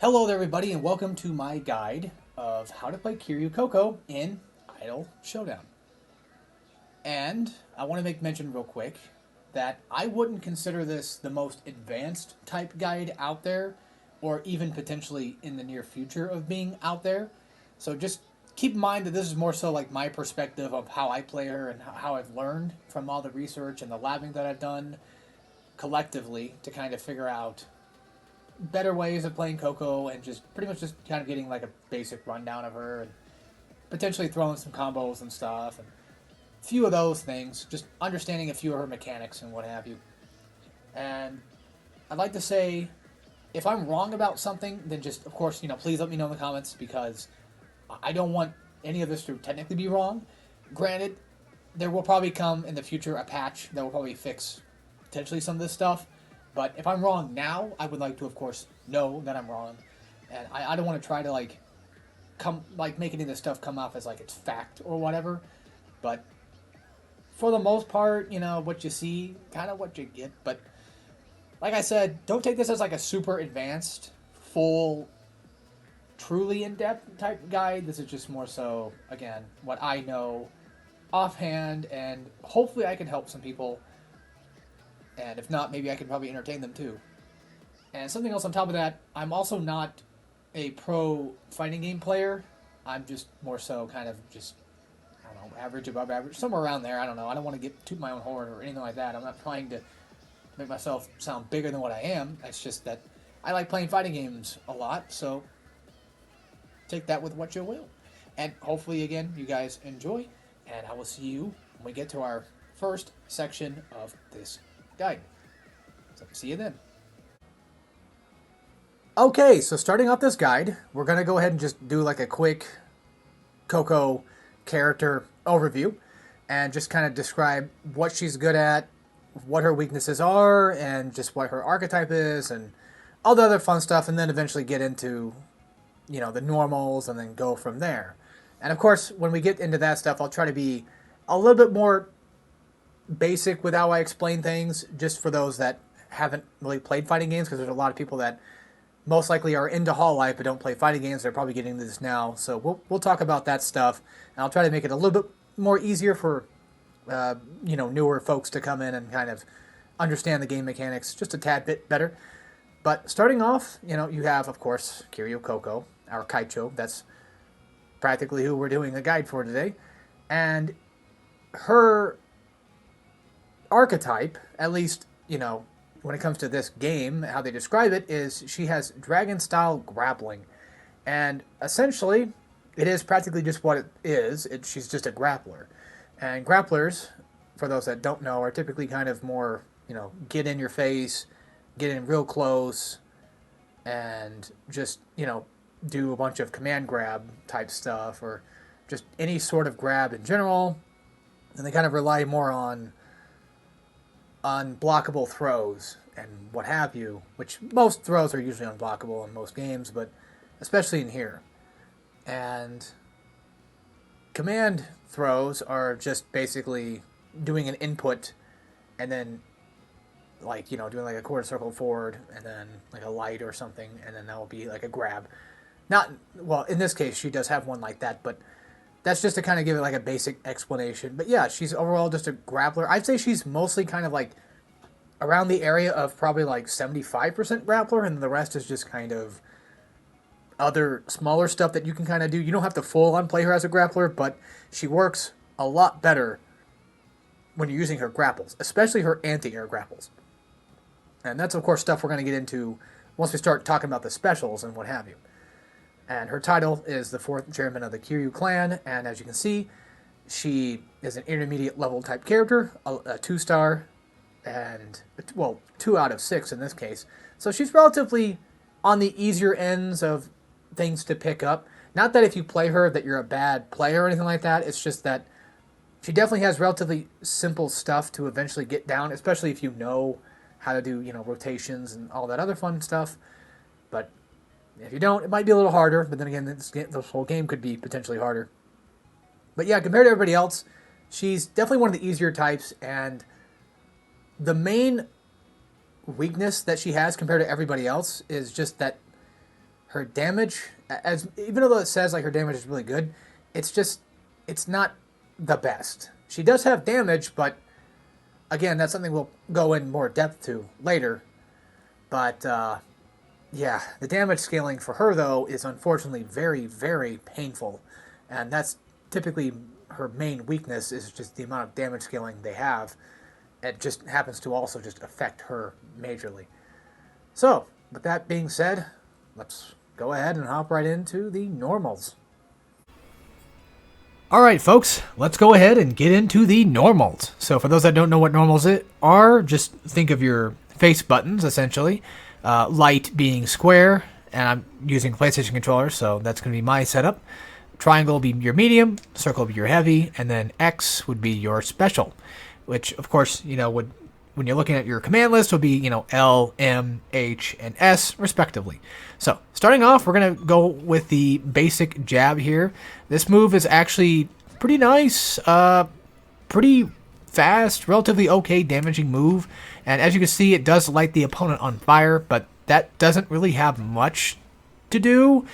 Hello there everybody and welcome to my guide of how to play Kiryu Coco in Idle Showdown. And I want to make mention real quick that I wouldn't consider this the most advanced type guide out there or even potentially in the near future of being out there. So just keep in mind that this is more so like my perspective of how I play her and how I've learned from all the research and the labbing that I've done collectively to kind of figure out better ways of playing Coco and just pretty much just kind of getting like a basic rundown of her and potentially throwing some combos and stuff and a few of those things, just understanding a few of her mechanics and what have you. And I'd like to say, if I'm wrong about something, then just, of course, please let me know in the comments because I don't want any of this to technically be wrong. Granted, there will probably come in the future a patch that will probably fix potentially some of this stuff. But if I'm wrong now, I would like to, of course, know that I'm wrong, and I don't want to try to make any of this stuff come off as like it's fact or whatever. But for the most part, what you see, kind of what you get. But like I said, don't take this as like a super advanced, full, truly in-depth type guide. This is just more so, again, what I know offhand, and hopefully I can help some people. And if not, maybe I can probably entertain them too. And something else on top of that, I'm also not a pro fighting game player. I'm just more so kind of just, I don't know, average, above average, somewhere around there. I don't know. I don't want to toot my own horn or anything like that. I'm not trying to make myself sound bigger than what I am. It's just that I like playing fighting games a lot, so take that with what you will. And hopefully, again, you guys enjoy. And I will see you when we get to our first section of this guide. So see you then. Okay, so starting off this guide, we're going to go ahead and just do like a quick Coco character overview and just kind of describe what she's good at, what her weaknesses are, and just what her archetype is, and all the other fun stuff, and then eventually get into, the normals and then go from there. And of course, when we get into that stuff, I'll try to be a little bit more basic with how I explain things, just for those that haven't really played fighting games, because there's a lot of people that most likely are into Hall Life but don't play fighting games. They're probably getting into this now, so we'll talk about that stuff, and I'll try to make it a little bit more easier for newer folks to come in and kind of understand the game mechanics just a tad bit better. But starting off, you have, of course, Kiryu Coco, our Kaicho. That's practically who we're doing a guide for today, and her archetype, at least, when it comes to this game, how they describe it is she has dragon-style grappling. And essentially, it is practically just what it is. She's just a grappler. And grapplers, for those that don't know, are typically kind of more, get in your face, get in real close, and just, do a bunch of command grab type stuff, or just any sort of grab in general. And they kind of rely more on unblockable throws and what have you, which most throws are usually unblockable in most games, but especially in here. And command throws are just basically doing an input and then doing like a quarter circle forward and then like a light or something, and then that will be like a grab. Not, well, in this case she does have one like that, but that's just to kind of give it like a basic explanation. But yeah, she's overall just a grappler. I'd say she's mostly kind of like around the area of probably like 75% grappler, and the rest is just kind of other smaller stuff that you can kind of do. You don't have to full on play her as a grappler, but she works a lot better when you're using her grapples, especially her anti-air grapples. And that's, of course, stuff we're going to get into once we start talking about the specials and what have you. And her title is the 4th chairman of the Kiryu clan, and as you can see, she is an intermediate level type character, a 2-star, and, well, 2 out of 6 in this case. So she's relatively on the easier ends of things to pick up. Not that if you play her that you're a bad player or anything like that, it's just that she definitely has relatively simple stuff to eventually get down, especially if you know how to do, rotations and all that other fun stuff. But if you don't, it might be a little harder, but then again, this whole game could be potentially harder. But yeah, compared to everybody else, she's definitely one of the easier types, and the main weakness that she has compared to everybody else is just that her damage, as even though it says like her damage is really good, it's not the best. She does have damage, but again, that's something we'll go in more depth to later. But yeah, the damage scaling for her though is unfortunately very, very painful, and that's typically her main weakness is just the amount of damage scaling they have. It just happens to also just affect her majorly. So, with that being said, let's go ahead and hop right into the normals. Alright folks, let's go ahead and get into the normals. So for those that don't know what normals are, just think of your face buttons essentially. Light being square, and I'm using PlayStation controller, so that's going to be my setup. Triangle will be your medium, circle will be your heavy, and then X would be your special. Which, of course, would, when you're looking at your command list, would be, L, M, H, and S, respectively. So, starting off, we're going to go with the basic jab here. This move is actually pretty nice, pretty fast, relatively okay damaging move. And as you can see, it does light the opponent on fire, but that doesn't really have much to do.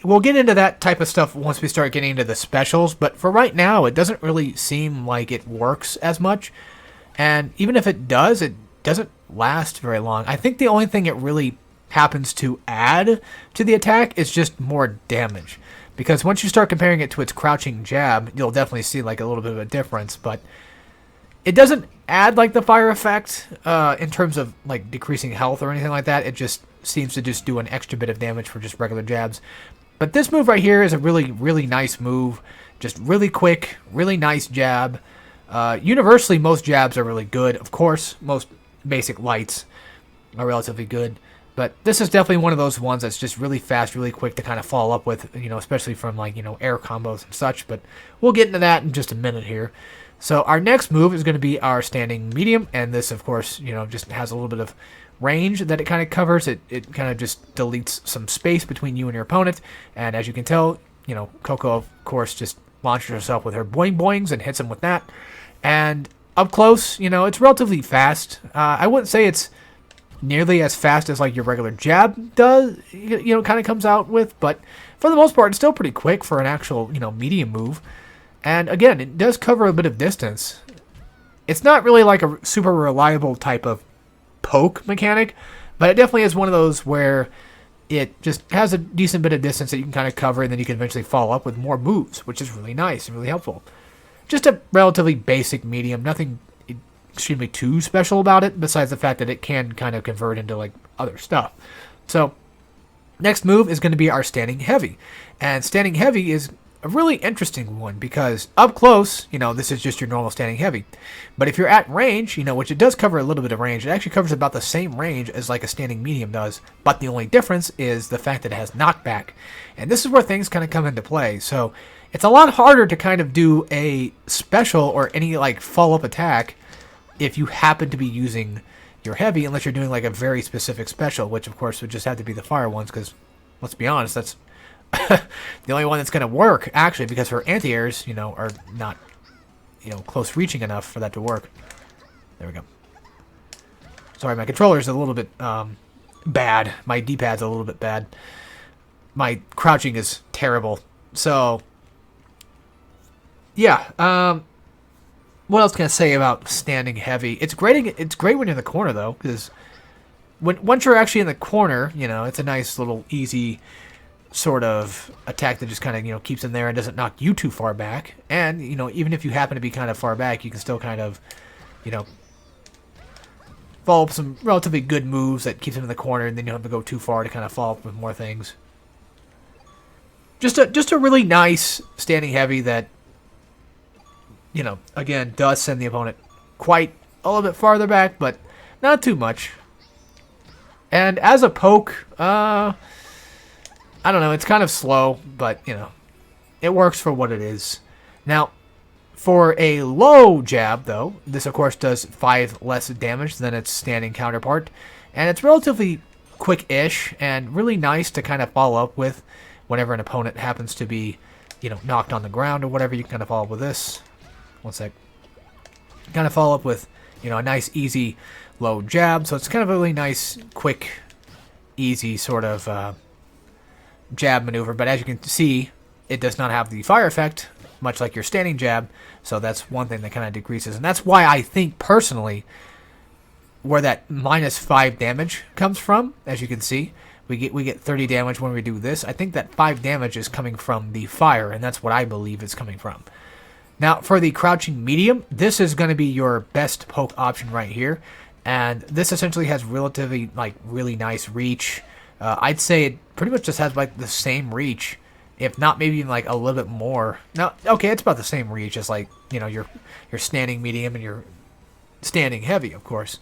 We'll get into that type of stuff once we start getting into the specials, but for right now, it doesn't really seem like it works as much. And even if it doesn't last very long. I think the only thing it really happens to add to the attack is just more damage. Because once you start comparing it to its crouching jab, you'll definitely see like a little bit of a difference, but it doesn't add like the fire effect in terms of like decreasing health or anything like that. It just seems to just do an extra bit of damage for just regular jabs. But this move right here is a really, really nice move. Just really quick, really nice jab. Universally, most jabs are really good. Of course, most basic lights are relatively good. But this is definitely one of those ones that's just really fast, really quick to kind of follow up with, especially from like, air combos and such. But we'll get into that in just a minute here. So our next move is going to be our standing medium. And this, of course, just has a little bit of range that it kind of covers. It kind of just deletes some space between you and your opponent. And as you can tell, Coco, of course, just launches herself with her boing boings and hits him with that. And up close, it's relatively fast. I wouldn't say it's nearly as fast as like your regular jab does, kind of comes out with, but for the most part, it's still pretty quick for an actual, medium move. And again, it does cover a bit of distance. It's not really like a super reliable type of poke mechanic, but it definitely is one of those where it just has a decent bit of distance that you can kind of cover, and then you can eventually follow up with more moves, which is really nice and really helpful. Just a relatively basic medium, nothing extremely too special about it, besides the fact that it can kind of convert into like other stuff. So next move is going to be our standing heavy, and standing heavy is a really interesting one because up close, this is just your normal standing heavy. But if you're at range, which it does cover a little bit of range, it actually covers about the same range as like a standing medium does. But the only difference is the fact that it has knockback. And this is where things kind of come into play. So it's a lot harder to kind of do a special or any like follow-up attack if you happen to be using your heavy, unless you're doing like a very specific special, which of course would just have to be the fire ones, because let's be honest, that's the only one that's going to work, actually, because her anti-airs, are not, close reaching enough for that to work. There we go. Sorry, my controller's a little bit bad. My D-pad's a little bit bad. My crouching is terrible. So, yeah. What else can I say about standing heavy? It's great when you're in the corner, though, because once you're actually in the corner, it's a nice little easy sort of attack that just kind of, keeps in there and doesn't knock you too far back. And, even if you happen to be kind of far back, you can still kind of, follow up some relatively good moves that keeps them in the corner, and then you don't have to go too far to kind of follow up with more things. Just a really nice standing heavy that, again, does send the opponent quite a little bit farther back, but not too much. And as a poke, I don't know, it's kind of slow, but, it works for what it is. Now, for a low jab, though, this, of course, does 5 less damage than its standing counterpart, and it's relatively quick-ish and really nice to kind of follow up with whenever an opponent happens to be, knocked on the ground or whatever. You can kind of follow up with this. One sec. Kind of follow up with, a nice, easy, low jab, so it's kind of a really nice, quick, easy sort of jab maneuver, but as you can see, it does not have the fire effect, much like your standing jab, so that's one thing that kind of decreases. And that's why I think, personally, where that -5 damage comes from, as you can see, we get 30 damage when we do this. I think that 5 damage is coming from the fire, and that's what I believe it's coming from. Now, for the crouching medium, this is going to be your best poke option right here. And this essentially has relatively, like, really nice reach. I'd say it pretty much just has, like, the same reach, if not maybe even, like, a little bit more. Now, okay, it's about the same reach as, like, you know, your standing medium and your standing heavy, of course.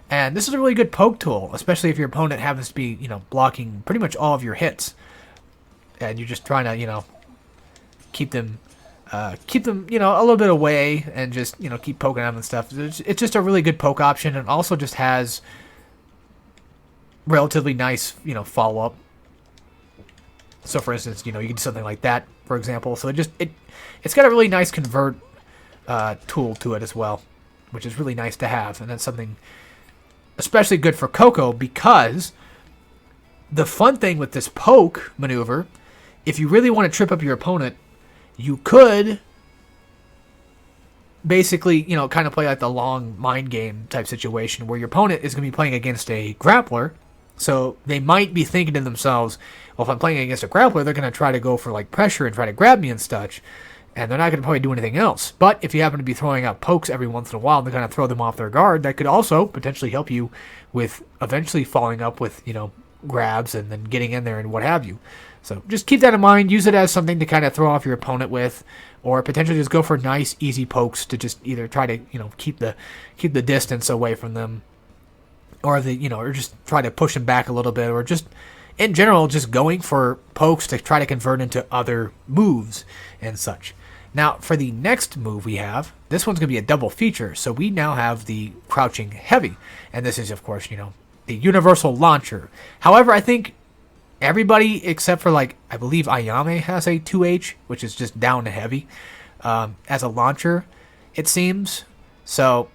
And this is a really good poke tool, especially if your opponent happens to be, you know, blocking pretty much all of your hits. And you're just trying to, you know, keep them, you know, a little bit away and just, you know, keep poking them and stuff. It's just a really good poke option, and also just has relatively nice, you know, follow-up. So, for instance, you know, you can do something like that, for example. So it's got a really nice convert tool to it as well, which is really nice to have, and that's something especially good for Coco, because the fun thing with this poke maneuver, if you really want to trip up your opponent, you could basically, you know, kind of play like the long mind game type situation where your opponent is going to be playing against a grappler. So they might be thinking to themselves, well, if I'm playing against a grappler, they're going to try to go for like pressure and try to grab me and such, and they're not going to probably do anything else. But if you happen to be throwing out pokes every once in a while to kind of throw them off their guard, that could also potentially help you with eventually following up with, you know, grabs and then getting in there and what have you. So just keep that in mind. Use it as something to kind of throw off your opponent with, or potentially just go for nice, easy pokes to just either try to, you know, keep the distance away from them, or or just try to push them back a little bit, or just in general just going for pokes to try to convert into other moves and such. Now, for the next move we have, this one's going to be a double feature. So we now have the crouching heavy, and this is, of course, you know, the universal launcher. However, I think everybody except for, like, I believe Ayame has a 2H, which is just down to heavy, as a launcher, it seems. So,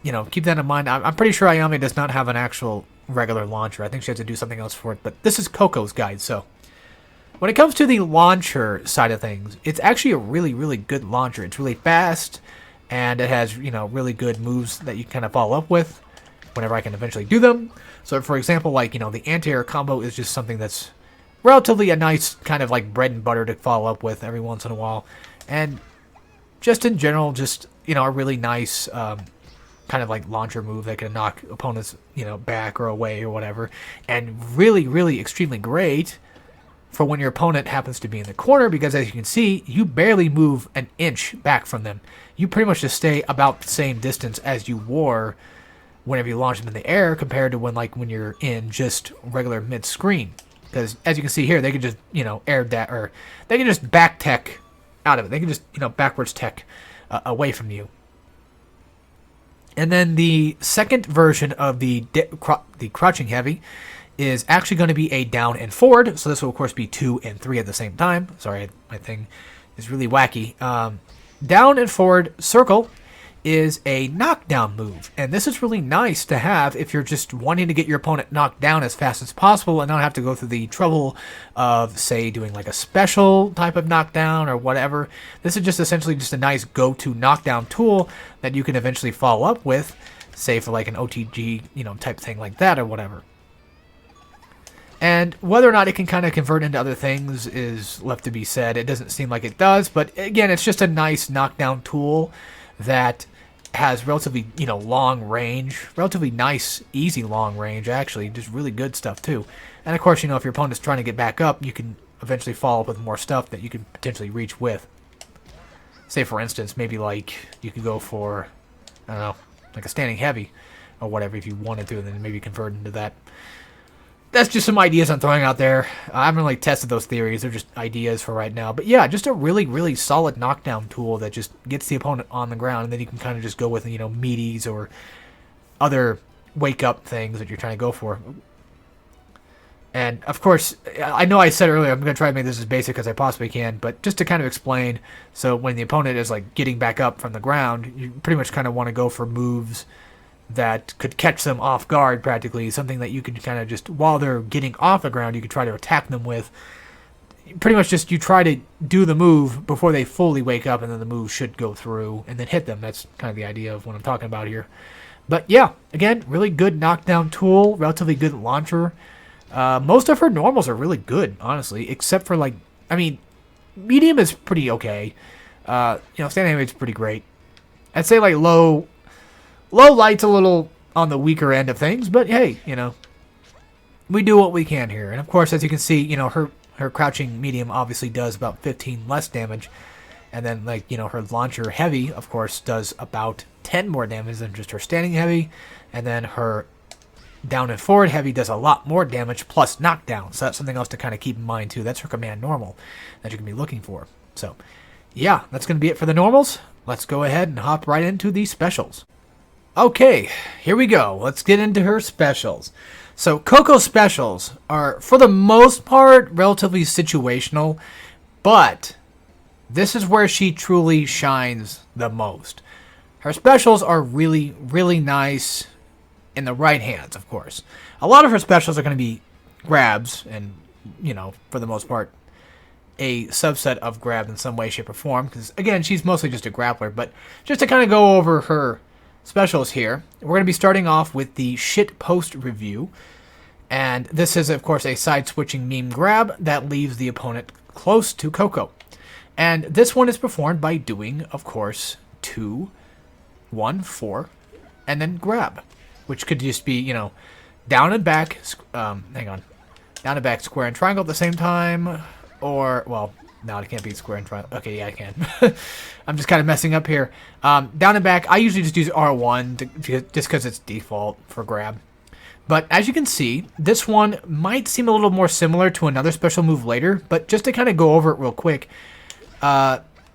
you know, keep that in mind. I'm pretty sure Ayame does not have an actual regular launcher. I think she has to do something else for it. But this is Coco's guide, so when it comes to the launcher side of things, it's actually a really, really good launcher. It's really fast, and it has, you know, really good moves that you kind of follow up with whenever I can eventually do them. So, for example, like, you know, the anti-air combo is just something that's relatively a nice kind of like bread and butter to follow up with every once in a while. And just in general, just, you know, a really nice kind of like launcher move that can knock opponents, you know, back or away or whatever. And really, really extremely great for when your opponent happens to be in the corner, because as you can see, you barely move an inch back from them. You pretty much just stay about the same distance as you were whenever you launch them in the air, compared to when you're in just regular mid-screen. Because as you can see here, they can just, you know, air that, or they can just back tech out of it. They can just, you know, backwards tech away from you. And then the second version of the crouching heavy is actually going to be a down and forward. So this will, of course, be 2 and 3 at the same time. Sorry, my thing is really wacky. Down and forward circle is a knockdown move. And this is really nice to have if you're just wanting to get your opponent knocked down as fast as possible and not have to go through the trouble of, say, doing like a special type of knockdown or whatever. This is just essentially just a nice go-to knockdown tool that you can eventually follow up with, say for like an OTG, you know, type thing like that or whatever. And whether or not it can kind of convert into other things is left to be said. It doesn't seem like it does, but again, it's just a nice knockdown tool that has relatively, you know, long range, relatively nice, easy long range, actually, just really good stuff too. And of course, you know, if your opponent's trying to get back up, you can eventually follow up with more stuff that you can potentially reach with. Say, for instance, maybe like you could go for, I don't know, like a standing heavy or whatever if you wanted to, and then maybe convert into that. That's just some ideas I'm throwing out there. I haven't really tested those theories. They're just ideas for right now. But yeah, just a really, really solid knockdown tool that just gets the opponent on the ground, and then you can kind of just go with, you know, meaties or other wake-up things that you're trying to go for. And, of course, I know I said earlier I'm going to try to make this as basic as I possibly can, but just to kind of explain, so when the opponent is, like, getting back up from the ground, you pretty much kind of want to go for moves that could catch them off guard practically, something that you could kind of just, while they're getting off the ground, you could try to attack them with. Pretty much just you try to do the move before they fully wake up, and then the move should go through and then hit them. That's kind of the idea of what I'm talking about here. But yeah, again, really good knockdown tool, relatively good launcher. Most of her normals are really good, honestly, except for like, I mean, medium is pretty okay. Standing animate's pretty great. I'd say like low light's a little on the weaker end of things, but hey, we do what we can here. And of course, as you can see, her crouching medium obviously does about 15 less damage. And then, her launcher heavy, of course, does about 10 more damage than just her standing heavy. And then her down and forward heavy does a lot more damage plus knockdown. So that's something else to kind of keep in mind, too. That's her command normal that you're going to be looking for. So, yeah, that's going to be it for the normals. Let's go ahead and hop right into the specials. Okay, here we go. Let's get into her specials. So, Coco's specials are, for the most part, relatively situational, but this is where she truly shines the most. Her specials are really, really nice in the right hands, of course. A lot of her specials are going to be grabs, and, for the most part, a subset of grab in some way, shape, or form, because, again, she's mostly just a grappler. But just to kind of go over her specials here, we're going to be starting off with the shit post review. And this is, of course, a side-switching meme grab that leaves the opponent close to Coco. And this one is performed by doing, of course, 2, 1, 4, and then grab, which could just be, down and back, down and back, square and triangle at the same time, or, well, no, it can't be square and triangle. Okay, yeah, I can. I'm just kind of messing up here. Down and back, I usually just use R1 just because it's default for grab. But as you can see, this one might seem a little more similar to another special move later, but just to kind of go over it real quick,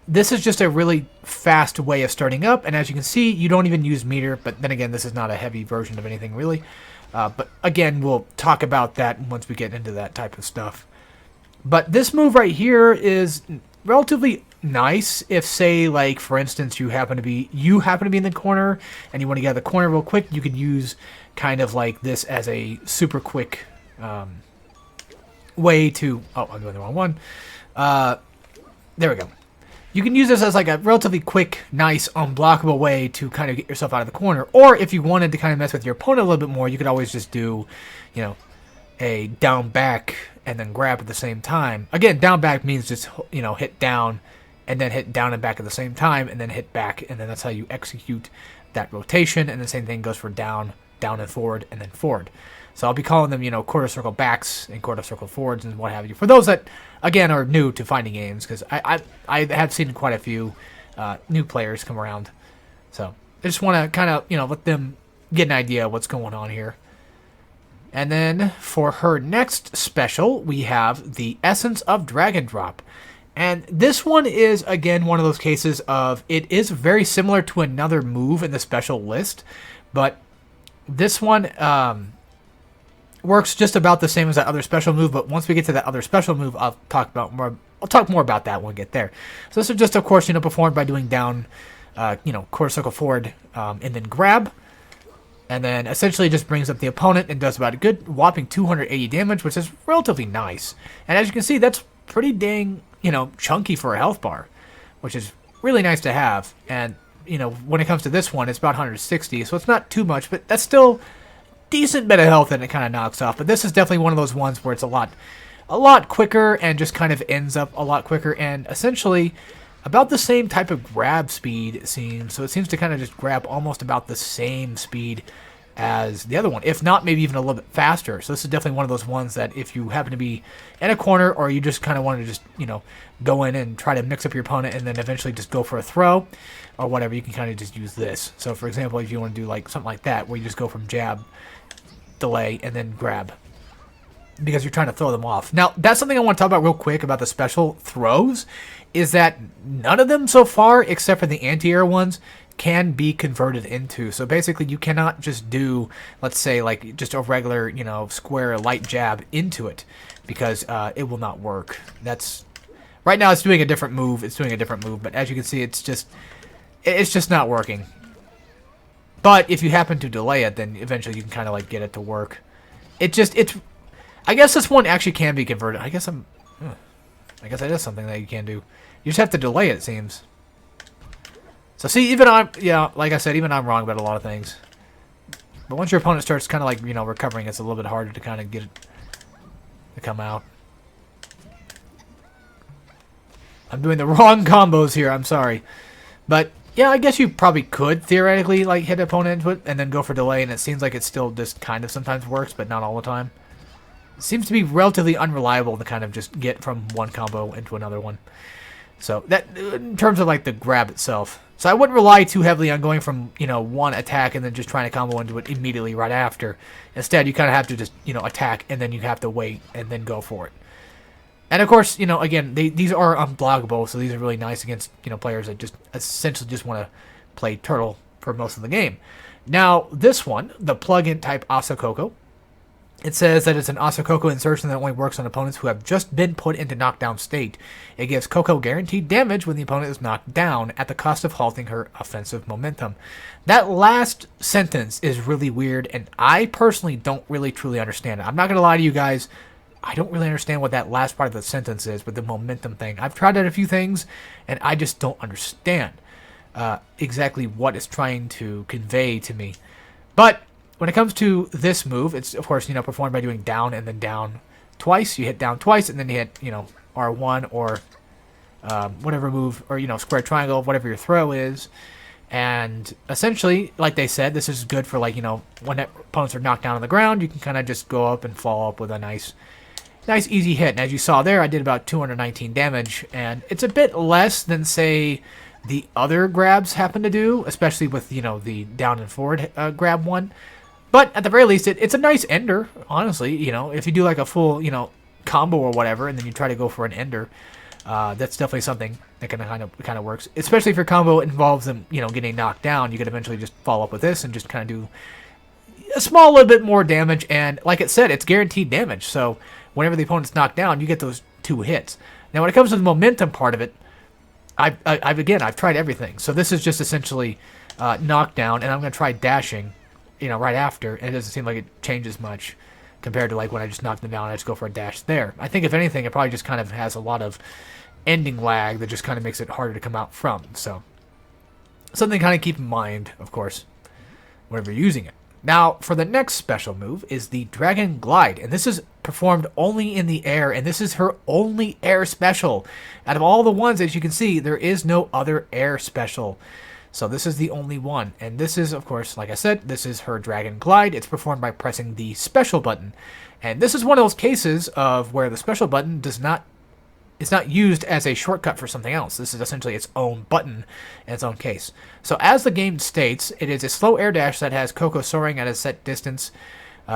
this is just a really fast way of starting up, and as you can see, you don't even use meter, but then again, this is not a heavy version of anything really. But again, we'll talk about that once we get into that type of stuff. But this move right here is relatively nice if, say, like, for instance, you happen to be in the corner, and you want to get out of the corner real quick, you could use kind of like this as a super quick way to... Oh, I'm doing the wrong one. There we go. You can use this as like a relatively quick, nice, unblockable way to kind of get yourself out of the corner. Or if you wanted to kind of mess with your opponent a little bit more, you could always just do, a down back and then grab at the same time. Again, down back means just, hit down and then hit down and back at the same time and then hit back. And then that's how you execute that rotation. And the same thing goes for down and forward, and then forward. So I'll be calling them, quarter circle backs and quarter circle forwards and what have you. For those that, again, are new to fighting games, because I have seen quite a few new players come around. So I just want to kind of, let them get an idea of what's going on here. And then for her next special, we have the Essence of Dragon Drop. And this one is, again, one of those cases of it is very similar to another move in the special list, but this one works just about the same as that other special move, but once we get to that other special move, I'll talk more about that when we get there. So this is just, of course, performed by doing down, quarter circle forward, and then grab. And then essentially just brings up the opponent and does about a good whopping 280 damage, which is relatively nice. And as you can see, that's pretty dang, chunky for a health bar, which is really nice to have. And, when it comes to this one, it's about 160, so it's not too much, but that's still decent bit of health and it kind of knocks off. But this is definitely one of those ones where it's a lot quicker and just kind of ends up a lot quicker and essentially about the same type of grab speed, it seems. So it seems to kind of just grab almost about the same speed as the other one, if not maybe even a little bit faster. So this is definitely one of those ones that if you happen to be in a corner or you just kind of want to just, go in and try to mix up your opponent and then eventually just go for a throw or whatever, you can kind of just use this. So for example, if you want to do like something like that where you just go from jab, delay, and then grab because you're trying to throw them off. Now, that's something I want to talk about real quick about the special throws is that none of them so far, except for the anti-air ones, can be converted into. So basically, you cannot just do, let's say, like just a regular, square light jab into it because it will not work. That's right now. It's doing a different move. But as you can see, it's just not working. But if you happen to delay it, then eventually you can kind of like get it to work. It's I guess this one actually can be converted. I guess that is something that you can do. You just have to delay it, it seems. So see, even like I said, even I'm wrong about a lot of things. But once your opponent starts kind of like, recovering, it's a little bit harder to kind of get it to come out. I'm doing the wrong combos here, I'm sorry. But yeah, I guess you probably could theoretically like hit opponent into it and then go for delay, and it seems like it still just kind of sometimes works, but not all the time. It seems to be relatively unreliable to kind of just get from one combo into another one. So that, in terms of like the grab itself. So I wouldn't rely too heavily on going from, one attack and then just trying to combo into it immediately right after. Instead, you kind of have to just, attack and then you have to wait and then go for it. And of course, again, these are unblockable, so these are really nice against, players that just essentially just want to play Turtle for most of the game. Now, this one, the plug-in type Asakoko, it says that it's an Asakoko insertion that only works on opponents who have just been put into knockdown state. It gives Coco guaranteed damage when the opponent is knocked down at the cost of halting her offensive momentum. That last sentence is really weird, and I personally don't really truly understand it. I'm not going to lie to you guys. I don't really understand what that last part of the sentence is with the momentum thing. I've tried out a few things, and I just don't understand exactly what it's trying to convey to me. But when it comes to this move, it's, of course, performed by doing down and then down twice. You hit down twice, and then you hit, R1 or whatever move, or, square triangle, whatever your throw is. And essentially, like they said, this is good for, like, when opponents are knocked down on the ground, you can kind of just go up and follow up with a nice easy hit. And as you saw there, I did about 219 damage, and it's a bit less than, say, the other grabs happen to do, especially with, the down and forward grab one. But at the very least, it's a nice ender, honestly. If you do like a full, combo or whatever, and then you try to go for an ender, that's definitely something that kind of works. Especially if your combo involves them, getting knocked down, you could eventually just follow up with this and just kind of do a small little bit more damage. And like it said, it's guaranteed damage. So whenever the opponent's knocked down, you get those 2 hits. Now, when it comes to the momentum part of it, I've tried everything. So this is just essentially knockdown, and I'm going to try dashing, right after, and it doesn't seem like it changes much compared to like when I just knock them down, I just go for a dash there. I think if anything, it probably just kind of has a lot of ending lag that just kind of makes it harder to come out from. So something to kind of keep in mind, of course, whenever you're using it. Now, for the next special move is the Dragon Glide, and this is performed only in the air, and this is her only air special. Out of all the ones, as you can see, there is no other air special. So this is the only one, and this is, of course, like I said, this is her Dragon Glide. It's performed by pressing the special button, and this is one of those cases of where the special button it's not used as a shortcut for something else. This is essentially its own button in its own case. So as the game states, it is a slow air dash that has Coco soaring at a set distance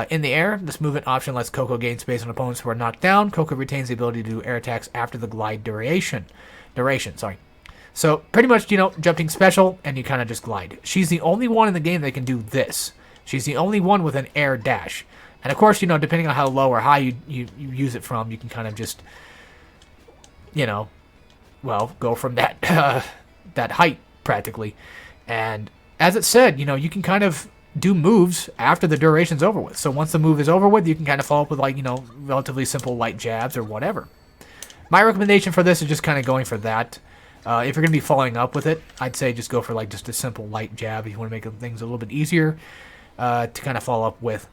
in the air. This movement option lets Coco gain space on opponents who are knocked down. Coco retains the ability to do air attacks after the glide duration. So pretty much, jumping special, and you kind of just glide. She's the only one in the game that can do this. She's the only one with an air dash. And of course, depending on how low or high you use it from, you can kind of just, go from that that height practically. And as it said, you can kind of do moves after the duration's over with. So once the move is over with, you can kind of follow up with relatively simple light jabs or whatever. My recommendation for this is just kind of going for that. If you're going to be following up with it, I'd say just go for just a simple light jab if you want to make things a little bit easier to kind of follow up with.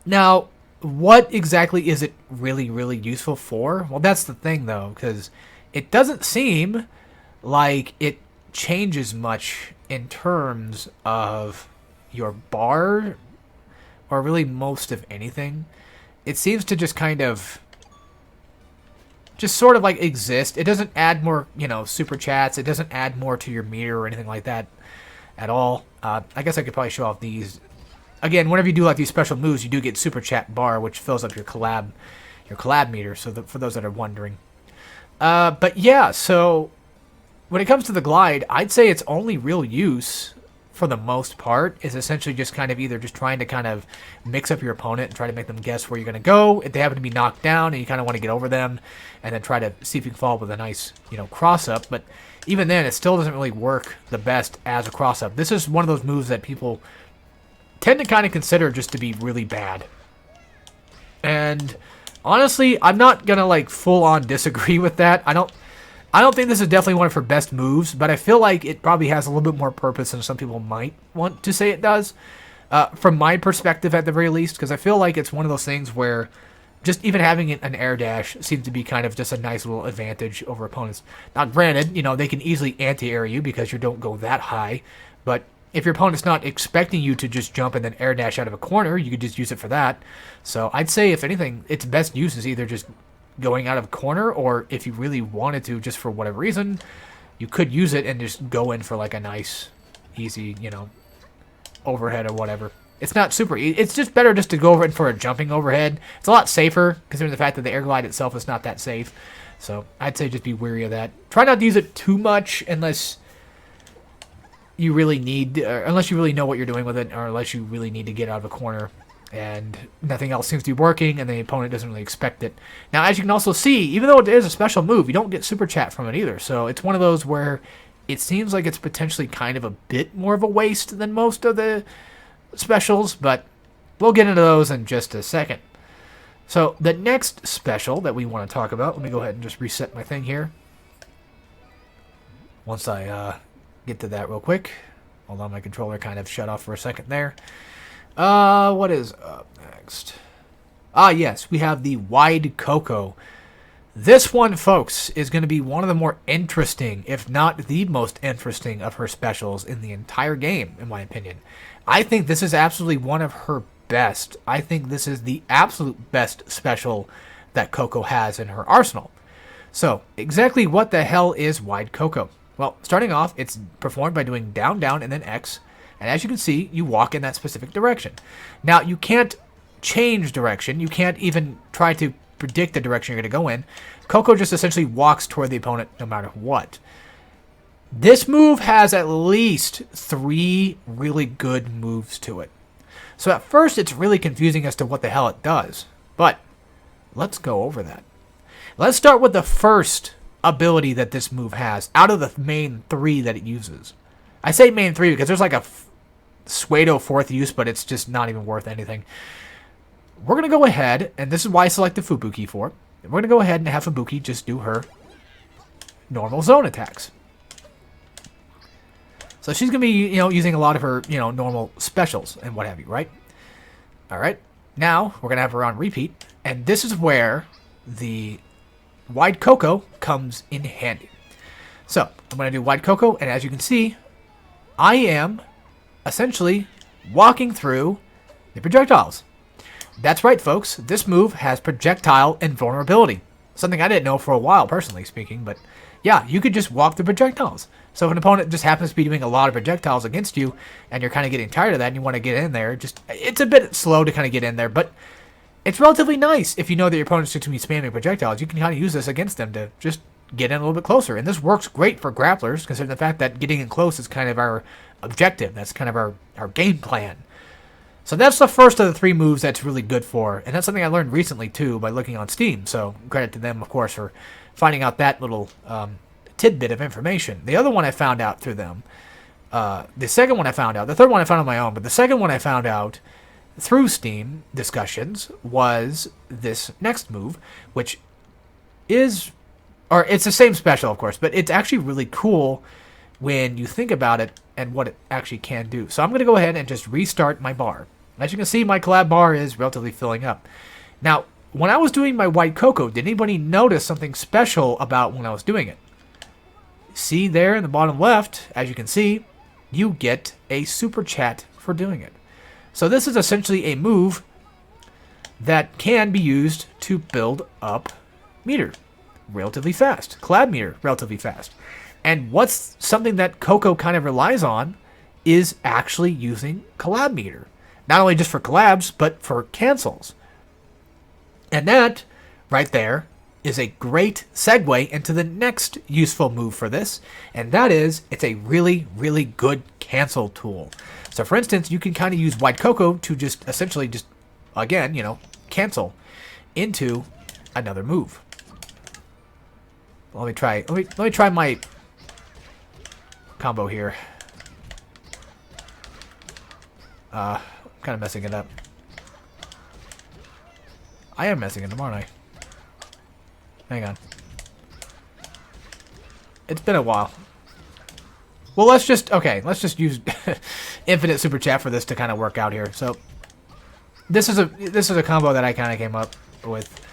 Now, what exactly is it really, really useful for? Well, that's the thing, though, because it doesn't seem like it changes much in terms of your bar or really most of anything. It seems to just kind of sort of exist. It doesn't add more, super chats. It doesn't add more to your meter or anything like that at all. I guess I could probably show off these. Again, whenever you do these special moves, you do get super chat bar, which fills up your collab meter. So for those that are wondering, but yeah. So when it comes to the glide, I'd say its only real use for the most part, is essentially just kind of either just trying to kind of mix up your opponent and try to make them guess where you're going to go. If they happen to be knocked down and you kind of want to get over them, and then try to see if you can follow up with a nice, cross up. But even then, it still doesn't really work the best as a cross up. This is one of those moves that people tend to kind of consider just to be really bad. And honestly, I'm not going to like full on disagree with that. I don't think this is definitely one of her best moves, but I feel like it probably has a little bit more purpose than some people might want to say it does. From my perspective at the very least, because I feel like it's one of those things where just even having an air dash seems to be kind of just a nice little advantage over opponents. Now granted, they can easily anti-air you because you don't go that high, but if your opponent's not expecting you to just jump and then air dash out of a corner, you could just use it for that. So I'd say, if anything, its best use is either just going out of a corner, or if you really wanted to, just for whatever reason, you could use it and just go in for like a nice, easy, overhead or whatever. It's not super easy. It's just better just to go over it for a jumping overhead. It's a lot safer, considering the fact that the air glide itself is not that safe. So I'd say just be wary of that. Try not to use it too much unless you really need, unless you really know what you're doing with it, or unless you really need to get out of a corner and nothing else seems to be working and the opponent doesn't really expect it. Now, as you can also see, even though it is a special move, you don't get super chat from it either. So it's one of those where it seems like it's potentially kind of a bit more of a waste than most of the specials, but we'll get into those in just a second. So the next special that we want to talk about, let me go ahead and just reset my thing here. Once I get to that real quick. Hold on, my controller kind of shut off for a second there. What is up next? Yes, we have the Wide Coco. This one, folks, is going to be one of the more interesting, if not the most interesting, of her specials in the entire game, in my opinion. I think this is absolutely one of her best. I think this is the absolute best special that Coco has in her arsenal. So, exactly what the hell is Wide Coco? Well, starting off, it's performed by doing down, down, and then X. And as you can see, you walk in that specific direction. Now, you can't change direction. You can't even try to predict the direction you're going to go in. Coco just essentially walks toward the opponent no matter what. This move has at least 3 really good moves to it. So at first, it's really confusing as to what the hell it does. But let's go over that. Let's start with the first ability that this move has out of the main 3 that it uses. I say main 3 because there's like a pseudo 4th use, but it's just not even worth anything. We're going to go ahead, and this is why I selected Fubuki for. We're going to go ahead and have Fubuki just do her normal zone attacks. So she's going to be, using a lot of her, normal specials and what have you, right? All right. Now, we're going to have her on repeat, and this is where the Wide Coco comes in handy. So, I'm going to do Wide Coco, and as you can see, I am essentially walking through the projectiles. That's right, folks. This move has projectile invulnerability. Something I didn't know for a while, personally speaking, but yeah, you could just walk through projectiles. So if an opponent just happens to be doing a lot of projectiles against you, and you're kind of getting tired of that, and you want to get in there, it's a bit slow to kind of get in there, but it's relatively nice if you know that your opponent's going to be spamming projectiles. You can kind of use this against them to just get in a little bit closer. And this works great for grapplers, considering the fact that getting in close is kind of our objective. That's kind of our game plan. So that's the first of the 3 moves that's really good for. And that's something I learned recently, too, by looking on Steam. So credit to them, of course, for finding out that little tidbit of information. The other one I found out through them. The second one I found out. The third one I found on my own. But the second one I found out through Steam discussions was this next move, which is, or it's the same special, of course, but it's actually really cool when you think about it and what it actually can do. So I'm going to go ahead and just restart my bar. As you can see, my collab bar is relatively filling up. Now, when I was doing my Wide Coco, did anybody notice something special about when I was doing it? See there in the bottom left, as you can see, you get a super chat for doing it. So this is essentially a move that can be used to build up meter relatively fast. Collab meter relatively fast. And what's something that Coco kind of relies on is actually using collab meter. Not only just for collabs, but for cancels. And that, right there, is a great segue into the next useful move for this. And that is, it's a really, really good cancel tool. So for instance, you can kind of use Wide Coco to just essentially just, again, you know, cancel into another move. Let me try my combo here. I'm kind of messing it up. I am messing it up, aren't I? Hang on. It's been a while. Well, let's just use infinite super chat for this to kind of work out here. So this is a combo that I kind of came up with.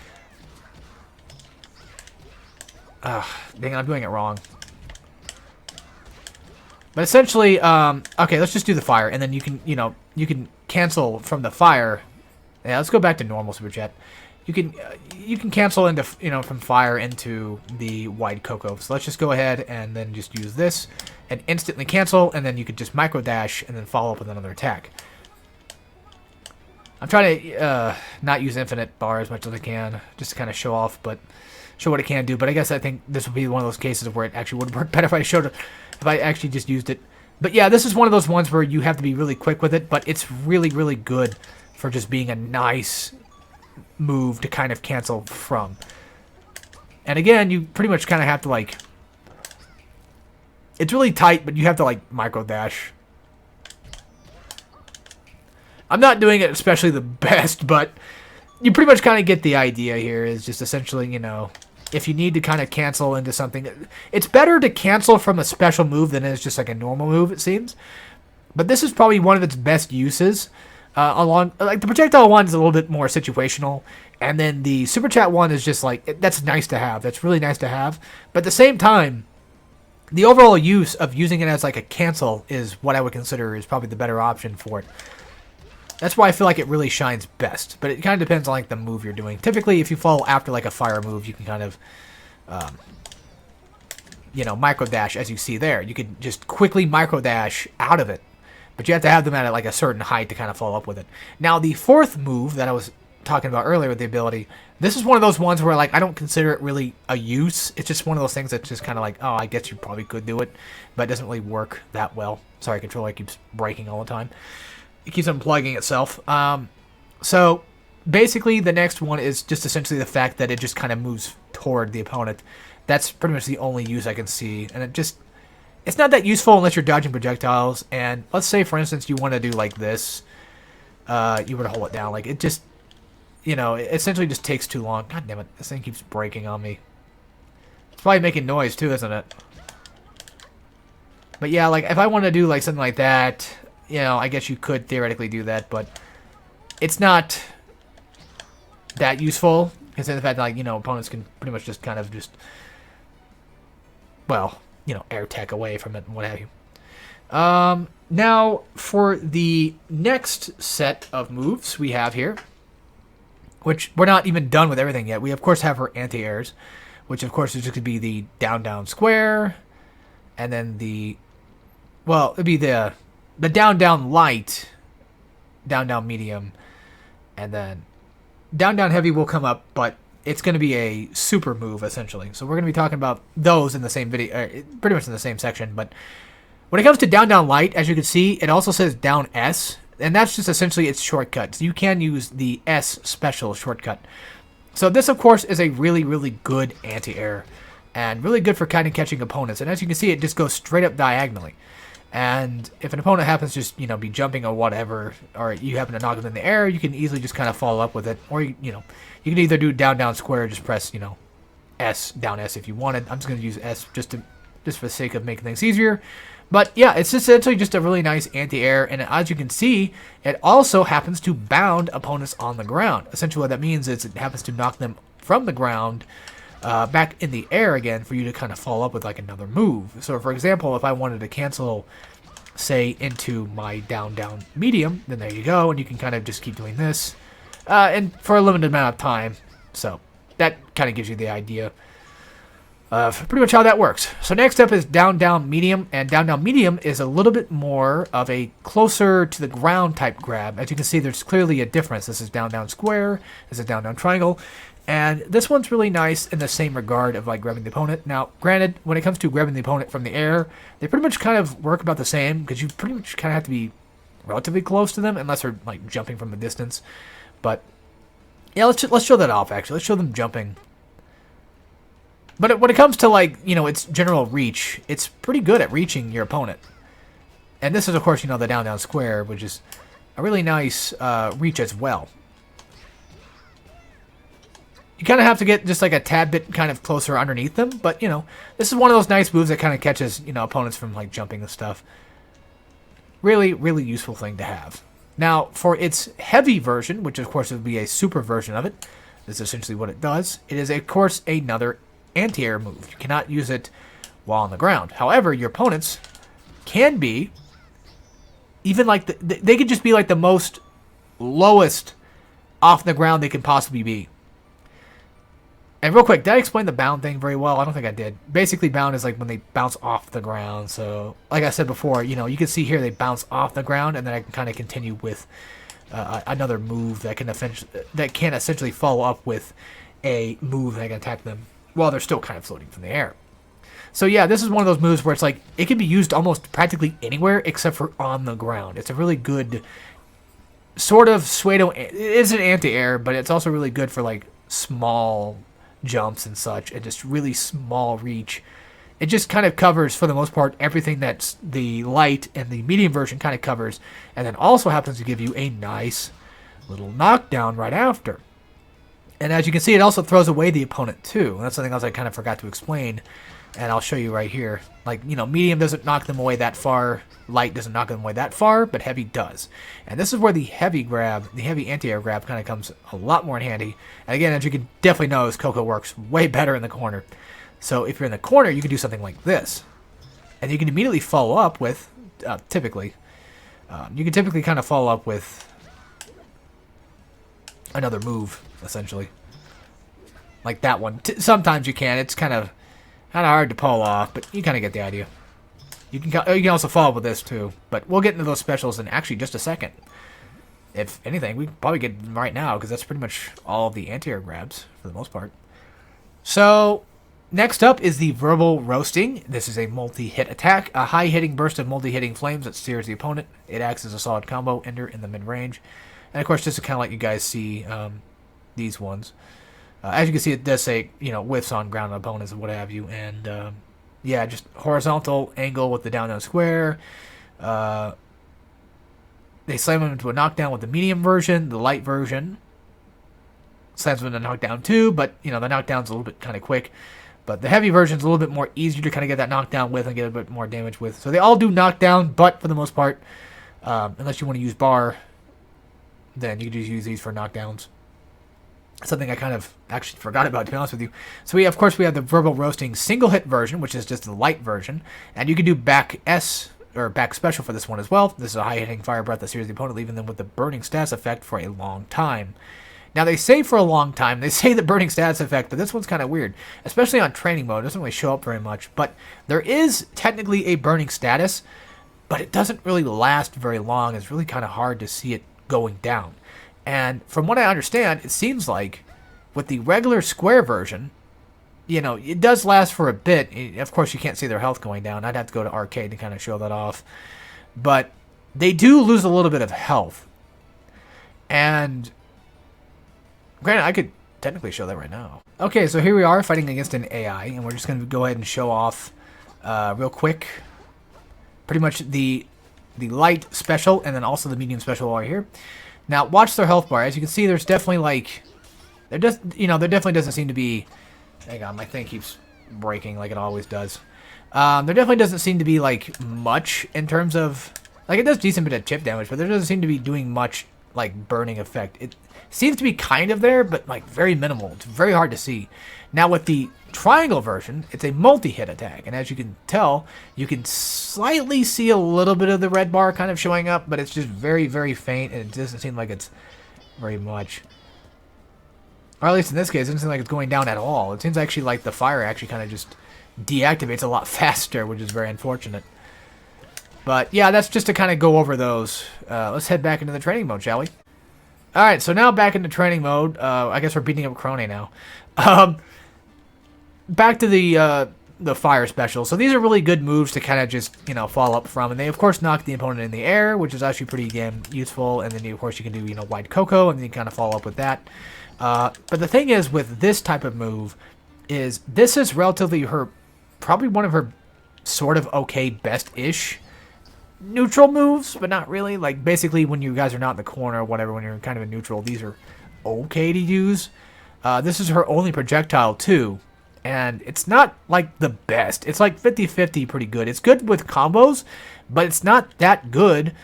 Dang, I'm doing it wrong. But essentially, okay, let's just do the fire, and then you can cancel from the fire. Yeah, let's go back to normal super chat. You can cancel into from fire into the Wide Coco. So let's just go ahead and then just use this and instantly cancel, and then you could just micro dash and then follow up with another attack. I'm trying to not use infinite bar as much as I can, just to kind of show off, but show what it can do. But I guess I think this would be one of those cases where it actually would work better if I actually just used it. But yeah, this is one of those ones where you have to be really quick with it, but it's really, really good for just being a nice move to kind of cancel from. And again, you pretty much kind of have to like, it's really tight, but you have to like micro dash. I'm not doing it especially the best, but you pretty much kind of get the idea here. Is just essentially, you know, if you need to kind of cancel into something, it's better to cancel from a special move than it is just like a normal move, it seems. But this is probably one of its best uses. Like the projectile one is a little bit more situational, and then the super chat one is just like, that's nice to have. That's really nice to have. But at the same time, the overall use of using it as like a cancel is what I would consider is probably the better option for it. That's why I feel like it really shines best. But it kind of depends on like the move you're doing. Typically, if you follow after like a fire move, you can kind of, micro dash as you see there. You could just quickly micro dash out of it. But you have to have them at like a certain height to kind of follow up with it. Now, the fourth move that I was talking about earlier with the ability, this is one of those ones where like I don't consider it really a use. It's just one of those things that's just kind of like, oh, I guess you probably could do it, but it doesn't really work that well. Sorry, controller keeps breaking all the time. It keeps unplugging itself. So basically, the next one is just essentially the fact that it just kind of moves toward the opponent. That's pretty much the only use I can see, and it's not that useful unless you're dodging projectiles. And let's say, for instance, you want to do like this. You were to hold it down. Like, it just, it essentially just takes too long. God damn it. This thing keeps breaking on me. It's probably making noise too, isn't it? But yeah, like, if I want to do like something like that, I guess you could theoretically do that. But it's not that useful. Considering the fact that, like, opponents can pretty much just kind of just, well, air tech away from it and what have you. Now, for the next set of moves we have here, which we're not even done with everything yet. We, of course, have her anti-airs, which, of course, is just going to be the down-down square, and then it'd be the down-down light, down-down medium, and then down-down heavy will come up, but it's going to be a super move, essentially. So we're going to be talking about those in the same video, pretty much in the same section. But when it comes to down light, as you can see, it also says down S, and that's just essentially its shortcut. So you can use the S special shortcut. So this, of course, is a really, really good anti-air, and really good for kind of catching opponents. And as you can see, it just goes straight up diagonally. And if an opponent happens to just, be jumping or whatever, or you happen to knock them in the air, you can easily just kind of follow up with it. Or, you can either do down square or just press, S, down S if you wanted. I'm just going to use S just for the sake of making things easier. But yeah, it's essentially just a really nice anti-air. And as you can see, it also happens to bound opponents on the ground. Essentially what that means is it happens to knock them from the ground back in the air again for you to kind of follow up with like another move. So for example, if I wanted to cancel, say, into my down medium, then there you go, and you can kind of just keep doing this and for a limited amount of time. So that kind of gives you the idea of pretty much how that works. So next up is down medium, and down medium is a little bit more of a closer to the ground type grab. As you can see, there's clearly a difference. This is down square, this is down triangle. And this one's really nice in the same regard of like grabbing the opponent. Now, granted, when it comes to grabbing the opponent from the air, they pretty much kind of work about the same because you pretty much kind of have to be relatively close to them unless they're like jumping from a distance. But yeah, let's show that off actually. Let's show them jumping. But when it comes to like, you know, its general reach, it's pretty good at reaching your opponent. And this is, of course, you know, the down square, which is a really nice reach as well. You kind of have to get just like a tad bit kind of closer underneath them. But, you know, this is one of those nice moves that kind of catches, you know, opponents from like jumping and stuff. Really, really useful thing to have. Now, for its heavy version, which of course would be a super version of it, this is essentially what it does. It is, of course, another anti-air move. You cannot use it while on the ground. However, your opponents can be even like they could just be like the most lowest off the ground they can possibly be. And real quick, did I explain the bound thing very well? I don't think I did. Basically, bound is like when they bounce off the ground. So, like I said before, you know, you can see here they bounce off the ground, and then I can kind of continue with another move that can essentially follow up with a move that can attack them while they're still kind of floating from the air. So yeah, this is one of those moves where it's like it can be used almost practically anywhere except for on the ground. It's a really good sort of pseudo. It is an anti-air, but it's also really good for like small jumps and such, and just really small reach. It just kind of covers, for the most part, everything that's the light and the medium version kind of covers, and then also happens to give you a nice little knockdown right after. And as you can see, it also throws away the opponent too. That's something else I kind of forgot to explain, and I'll show you right here. Like, you know, medium doesn't knock them away that far, light doesn't knock them away that far, but heavy does. And this is where the heavy grab, the heavy anti-air grab, kind of comes a lot more in handy. And again, as you can definitely notice, Coco works way better in the corner. So if you're in the corner, you can do something like this. And you can immediately follow up with, you can typically kind of follow up with another move, essentially. Like that one. Sometimes you can. It's kind of hard to pull off, but you kind of get the idea. You can also follow up with this too, but we'll get into those specials in actually just a second. If anything, we can probably get them right now because that's pretty much all of the anti-air grabs for the most part. So next up is the verbal roasting. This is a multi-hit attack, a high-hitting burst of multi-hitting flames that steers the opponent. It acts as a solid combo ender in the mid-range, and of course, just to kind of let you guys see these ones. As you can see, it does say, you know, whiffs on ground opponents and what have you. And, yeah, just horizontal angle with the down square. They slam them into a knockdown with the medium version. The light version slams them into a knockdown too, but, you know, the knockdown's a little bit kind of quick. But the heavy version's a little bit more easier to kind of get that knockdown with and get a bit more damage with. So they all do knockdown, but for the most part, unless you want to use bar, then you can just use these for knockdowns. Something I kind of actually forgot about, to be honest with you. So we have the verbal roasting single hit version, which is just the light version, and you can do back S or back special for this one as well. This is a high hitting fire breath that sears the opponent, leaving them with the burning status effect for a long time. Now they say for a long time, they say the burning status effect, but this one's kind of weird, especially on training mode. It doesn't really show up very much, but there is technically a burning status, but it doesn't really last very long. It's really kind of hard to see it going down. And from what I understand, it seems like with the regular square version, you know, it does last for a bit. Of course, you can't see their health going down. I'd have to go to arcade to kind of show that off. But they do lose a little bit of health. And granted, I could technically show that right now. Okay, so here we are fighting against an AI, and we're just going to go ahead and show off real quick pretty much the light special and then also the medium special while you're here. Now, watch their health bar. As you can see, there's definitely like, there definitely doesn't seem to be, hang on, my thing keeps breaking like it always does. There definitely doesn't seem to be like much in terms of, like it does decent bit of chip damage, but there doesn't seem to be doing much like burning effect. It seems to be kind of there, but like very minimal. It's very hard to see. Now with the triangle version, it's a multi-hit attack, and as you can tell, you can slightly see a little bit of the red bar kind of showing up, but it's just very, very faint, and it doesn't seem like it's very much. Or at least in this case, it doesn't seem like it's going down at all. It seems actually like the fire actually kind of just deactivates a lot faster, which is very unfortunate. But yeah, that's just to kind of go over those. Let's head back into the training mode, shall we? All right, so now back into training mode. I guess we're beating up Crone now. Um, back to the fire special. So these are really good moves to kind of just, follow up from. And they, of course, knock the opponent in the air, which is actually pretty damn useful. And then, of course, you can do, Wide Coco, and then you kind of follow up with that. But the thing is, with this type of move, is this is relatively probably one of her sort of okay, best-ish neutral moves, but not really. Like, basically, when you guys are not in the corner or whatever, when you're kind of in neutral, these are okay to use. This is her only projectile, too. And it's not, like, the best. It's, like, 50-50 pretty good. It's good with combos, but it's not that good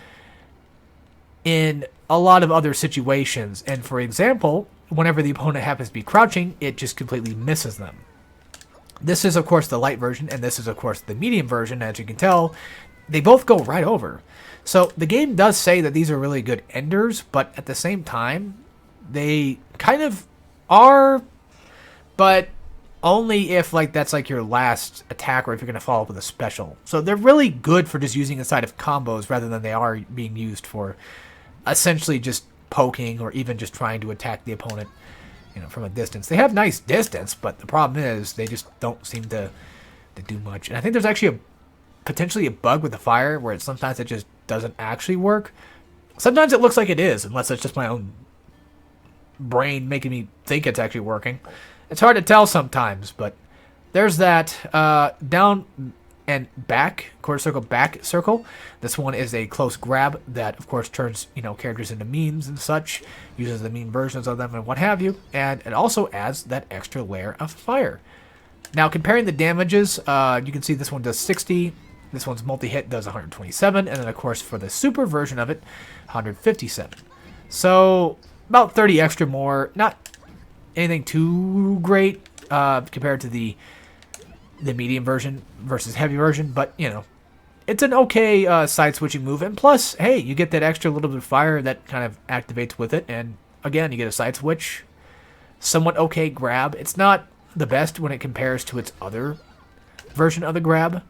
in a lot of other situations. And, for example, whenever the opponent happens to be crouching, it just completely misses them. This is, of course, the light version, and this is, of course, the medium version. As you can tell, they both go right over. So the game does say that these are really good enders, but at the same time, they kind of are, but only if that's your last attack or if you're going to follow up with a special. So they're really good for just using inside of combos rather than they are being used for essentially just poking or even just trying to attack the opponent, from a distance. They have nice distance, but the problem is they just don't seem to do much. And I think there's actually potentially a bug with the fire where sometimes it just doesn't actually work. Sometimes it looks like it is, unless it's just my own brain making me think it's actually working. It's hard to tell sometimes, but there's that down and back, quarter circle, back circle. This one is a close grab that, of course, turns, characters into memes and such, uses the meme versions of them and what have you, and it also adds that extra layer of fire. Now, comparing the damages, you can see this one does 60, this one's multi-hit does 127, and then, of course, for the super version of it, 157. So, about 30 extra more, not anything too great compared to the medium version versus heavy version, but it's an okay side switching move. And plus, hey, you get that extra little bit of fire that kind of activates with it, and again, you get a side switch, somewhat okay grab. It's not the best when it compares to its other version of the grab.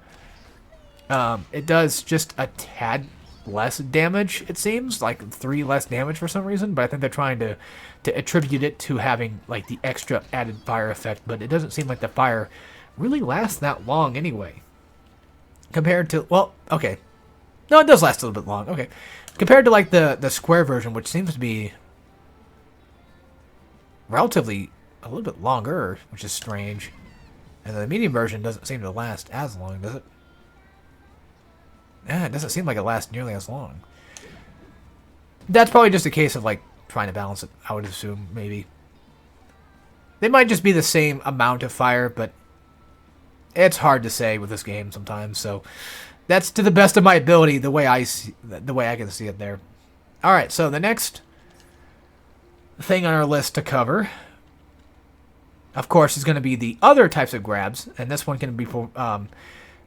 It does just a tad less damage, it seems, like 3 less damage for some reason, but I think they're trying to attribute it to having the extra added fire effect, but it doesn't seem like the fire really lasts that long anyway. Compared to, well, okay. No, it does last a little bit long. Okay. Compared to the square version, which seems to be relatively a little bit longer, which is strange. And the medium version doesn't seem to last as long, does it? Yeah, it doesn't seem like it lasts nearly as long. That's probably just a case of trying to balance it, I would assume, maybe. They might just be the same amount of fire, but it's hard to say with this game sometimes, so that's to the best of my ability, the way I can see it there. All right, so the next thing on our list to cover, of course, is going to be the other types of grabs, and this one can be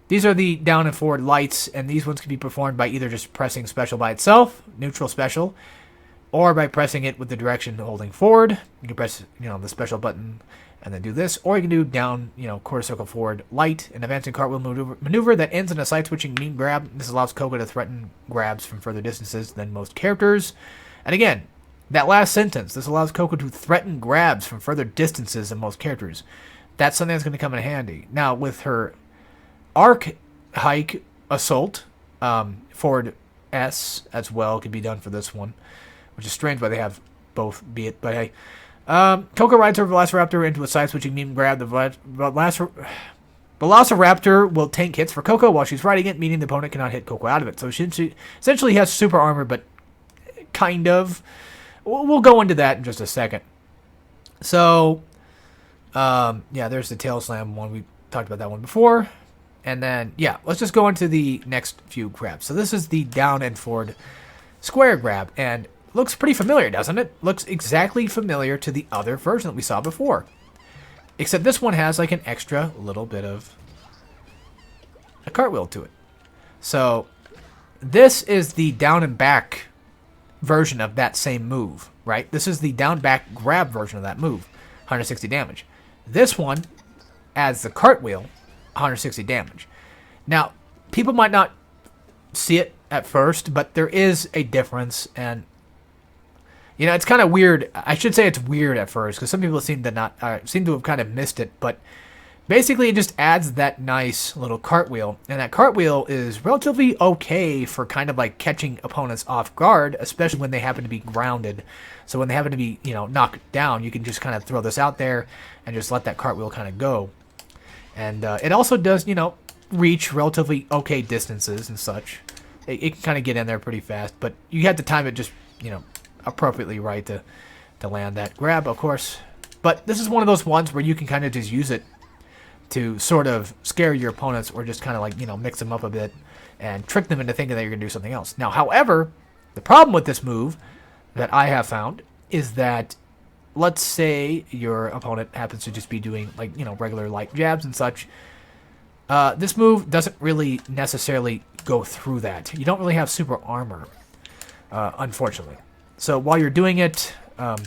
these are the down and forward lights, and these ones can be performed by either just pressing special by itself, neutral special, or by pressing it with the direction holding forward. You can press the special button and then do this, or you can do down, quarter circle forward light, an advancing cartwheel maneuver that ends in a side-switching meme grab. This allows Coco to threaten grabs from further distances than most characters. And again, that last sentence, this allows Coco to threaten grabs from further distances than most characters. That's something that's going to come in handy. Now, with her arc hike assault, forward S as well can be done for this one, which is strange why they have both, be it, but hey. Coco rides her Velociraptor into a side-switching meme grab. The Velociraptor will tank hits for Coco while she's riding it, meaning the opponent cannot hit Coco out of it. So she essentially has super armor, but kind of. We'll go into that in just a second. So, yeah, there's the Tail Slam one. We talked about that one before. And then, yeah, let's just go into the next few grabs. So this is the down and forward square grab, and looks pretty familiar, doesn't it? Looks exactly familiar to the other version that we saw before. Except this one has an extra little bit of a cartwheel to it. So this is the down and back version of that same move, right? This is the down back grab version of that move, 160 damage. This one adds the cartwheel, 160 damage. Now, people might not see it at first, but there is a difference, and You know, it's kind of weird. I should say it's weird at first because some people seem to have kind of missed it. But basically, it just adds that nice little cartwheel, and that cartwheel is relatively okay for kind of like catching opponents off guard, especially when they happen to be grounded. So when they happen to be, you know, knocked down, you can just kind of throw this out there and just let that cartwheel kind of go. And it also does, you know, reach relatively okay distances and such. It can kind of get in there pretty fast, but you have to time it just, you know, appropriately right to land that grab, of course. But this is one of those ones where you can kind of just use it to sort of scare your opponents or just kind of like, you know, mix them up a bit and trick them into thinking that you're going to do something else. Now, however, the problem with this move that I have found is that, let's say your opponent happens to just be doing, like, you know, regular light jabs and such. This move doesn't really necessarily go through that. You don't really have super armor, unfortunately. So while you're doing it, I'm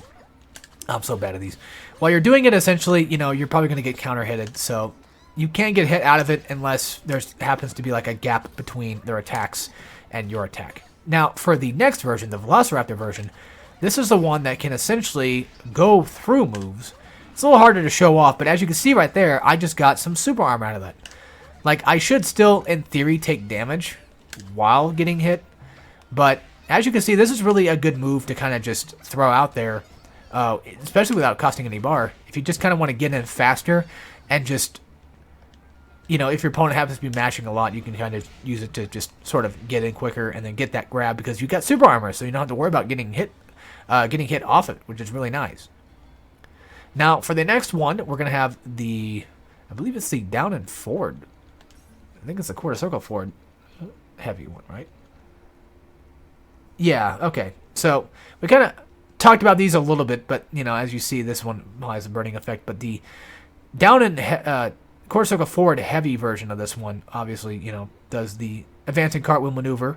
so bad at these. While you're doing it, essentially, you know, you're probably going to get counter-hitted. So you can't get hit out of it unless there happens to be like a gap between their attacks and your attack. Now, for the next version, the Velociraptor version, this is the one that can essentially go through moves. It's a little harder to show off, but as you can see right there, I just got some super armor out of that. Like, I should still, in theory, take damage while getting hit, but as you can see, this is really a good move to kind of just throw out there, especially without costing any bar. If you just kind of want to get in faster and just, you know, if your opponent happens to be mashing a lot, you can kind of use it to just sort of get in quicker and then get that grab because you got super armor, so you don't have to worry about getting hit off it, which is really nice. Now, for the next one, we're going to have the, I believe it's the down and forward. I think it's the quarter circle forward heavy one, right? Yeah, okay. So we kind of talked about these a little bit, but, you know, as you see, this one has a burning effect. But the down and quarter circle forward heavy version of this one, obviously, you know, does the advancing cartwheel maneuver.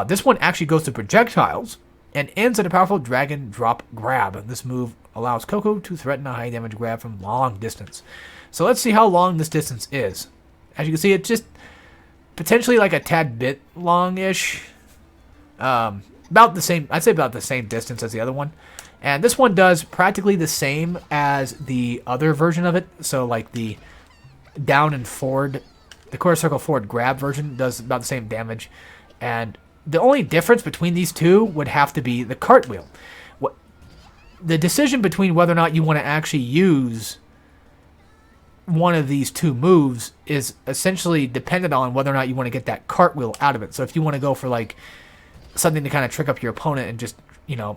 This one actually goes to projectiles and ends at a powerful dragon drop grab. This move allows Coco to threaten a high damage grab from long distance. So let's see how long this distance is. As you can see, it's just potentially like a tad bit long-ish. About the same, I'd say about the same distance as the other one. And this one does practically the same as the other version of it. So like the down and forward, the quarter circle forward grab version does about the same damage. And the only difference between these two would have to be the cartwheel. The decision between whether or not you want to actually use one of these two moves is essentially dependent on whether or not you want to get that cartwheel out of it. So if you want to go for like something to kind of trick up your opponent and just, you know,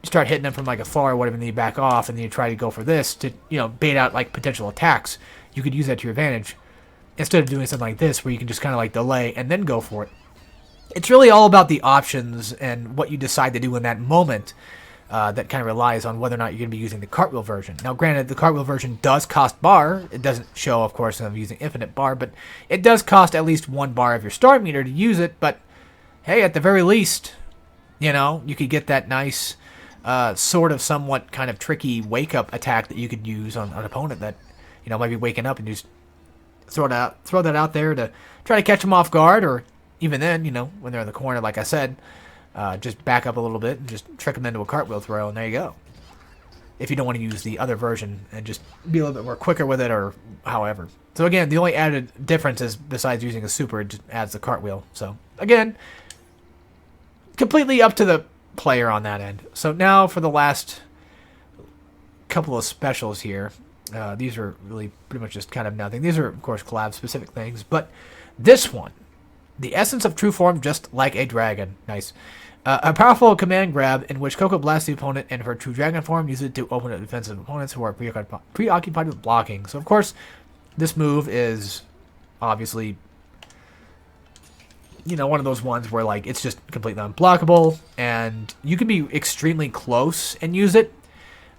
start hitting them from like afar or whatever, and then you back off and then you try to go for this to, you know, bait out like potential attacks, you could use that to your advantage instead of doing something like this where you can just kind of like delay and then go for it. It's really all about the options and what you decide to do in that moment. That kind of relies on whether or not you're going to be using the cartwheel version. Now, granted, the cartwheel version does cost bar. It doesn't show, of course, I'm using infinite bar, but it does cost at least 1 bar of your start meter to use it. But, hey, at the very least, you know, you could get that nice, sort of somewhat kind of tricky wake-up attack that you could use on an opponent that, you know, might be waking up and just throw that out there to try to catch them off guard, or even then, you know, when they're in the corner, like I said, just back up a little bit and just trick them into a cartwheel throw, and there you go. If you don't want to use the other version and just be a little bit more quicker with it or however. So again, the only added difference is besides using a super, it just adds the cartwheel. So again, completely up to the player on that end. So now for the last couple of specials here. These are really pretty much just kind of nothing. These are, of course, collab specific things. But this one, the essence of true form, just like a dragon. Nice. A powerful command grab in which Coco blasts the opponent in her true dragon form, uses it to open up defensive opponents who are preoccupied with blocking. So, of course, this move is obviously, you know, one of those ones where, like, it's just completely unblockable, and you can be extremely close and use it.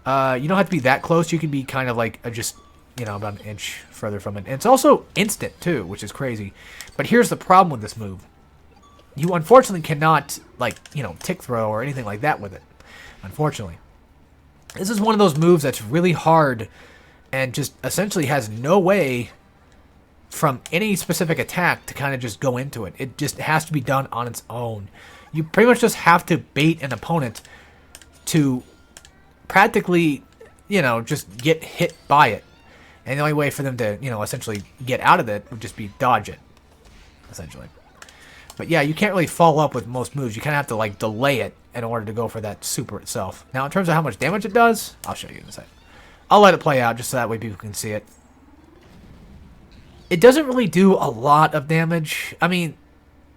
You don't have to be that close. You can be kind of like just, you know, about an inch further from it. And it's also instant, too, which is crazy. But here's the problem with this move. You unfortunately cannot, like, you know, tick throw or anything like that with it. Unfortunately. This is one of those moves that's really hard and just essentially has no way from any specific attack to kind of just go into it. It just has to be done on its own. You pretty much just have to bait an opponent to practically, just get hit by it. And the only way for them to, essentially get out of it would just be dodge it, essentially. But yeah, you can't really follow up with most moves. You kind of have to, like, delay it in order to go for that super itself. Now, in terms of how much damage it does, I'll show you in a second. I'll let it play out just so that way people can see it. It doesn't really do a lot of damage. I mean,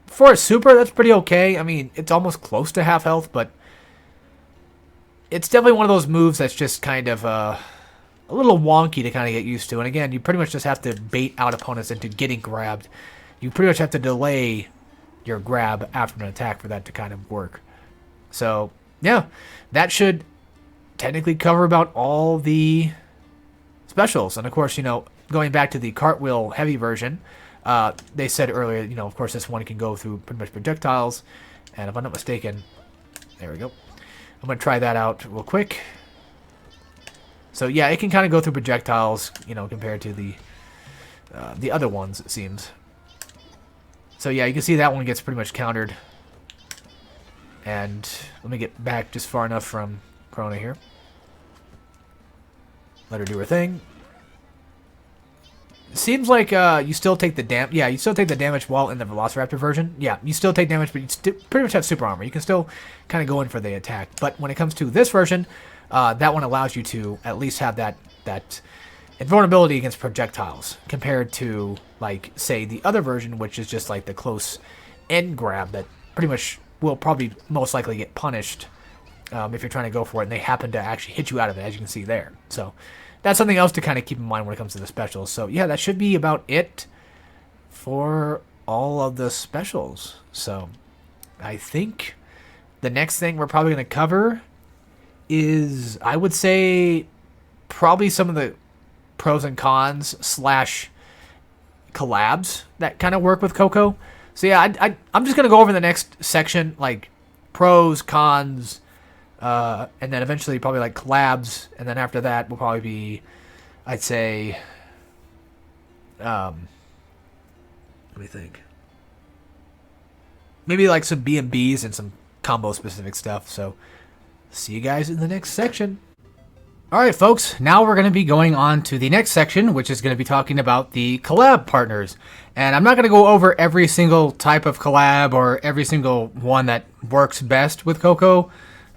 for a super, that's pretty okay. I mean, it's almost close to half health, but it's definitely one of those moves that's just kind of a little wonky to kind of get used to. And again, you pretty much just have to bait out opponents into getting grabbed. You pretty much have to delay your grab after an attack for that to kind of work. So, yeah, that should technically cover about all the specials. And of course, going back to the cartwheel heavy version, they said earlier, of course, this one can go through pretty much projectiles. And if I'm not mistaken, there we go. I'm going to try that out real quick. So yeah, it can kind of go through projectiles, compared to the other ones, it seems. So yeah, you can see that one gets pretty much countered. And let me get back just far enough from Corona here. Let her do her thing. Seems like you still take the you still take the damage while in the Velociraptor version. Yeah, you still take damage, but you pretty much have super armor. You can still kind of go in for the attack. But when it comes to this version, that one allows you to at least have that invulnerability against projectiles, compared to, like, say, the other version, which is just like the close end grab that pretty much will probably most likely get punished if you're trying to go for it, and they happen to actually hit you out of it, as you can see there. So that's something else to kind of keep in mind when it comes to the specials. So yeah, that should be about it for all of the specials. So I think the next thing we're probably going to cover is, I would say, probably some of the pros and cons / collabs that kind of work with Coco. So yeah, I'm just going to go over the next section, like pros, cons, and then eventually probably like collabs, and then after that will probably be, I'd say, let me think, maybe like some B&Bs and some combo specific stuff. So see you guys in the next section. Alright folks, now we're going to be going on to the next section, which is going to be talking about the collab partners. And I'm not going to go over every single type of collab or every single one that works best with Coco.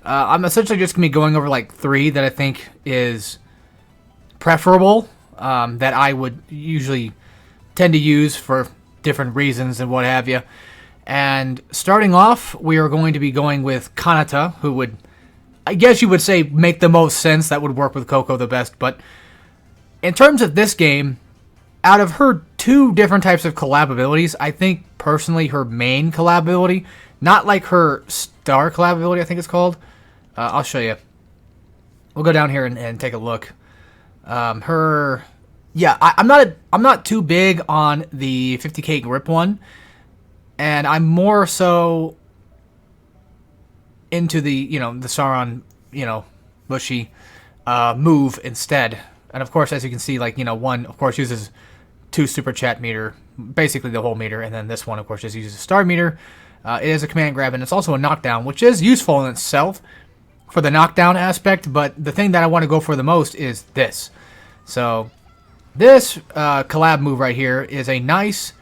I'm essentially just going to be going over like 3 that I think is preferable, that I would usually tend to use for different reasons and what have you. And starting off, we are going to be going with Kanata, who would, I guess you would say, make the most sense. That would work with Coco the best. But in terms of this game, out of her 2 different types of collab abilities, I think personally her main collab ability, not like her star collab ability, I think it's called. I'll show you. We'll go down here and take a look. I'm not too big on the 50k grip one, and I'm more so into the, the Sauron, bushy move instead. And of course, as you can see, like, one, of course, uses 2 super chat meter, basically the whole meter, and then this one, of course, just uses a star meter. It is a command grab, and it's also a knockdown, which is useful in itself for the knockdown aspect, but the thing that I want to go for the most is this. So this collab move right here is a nice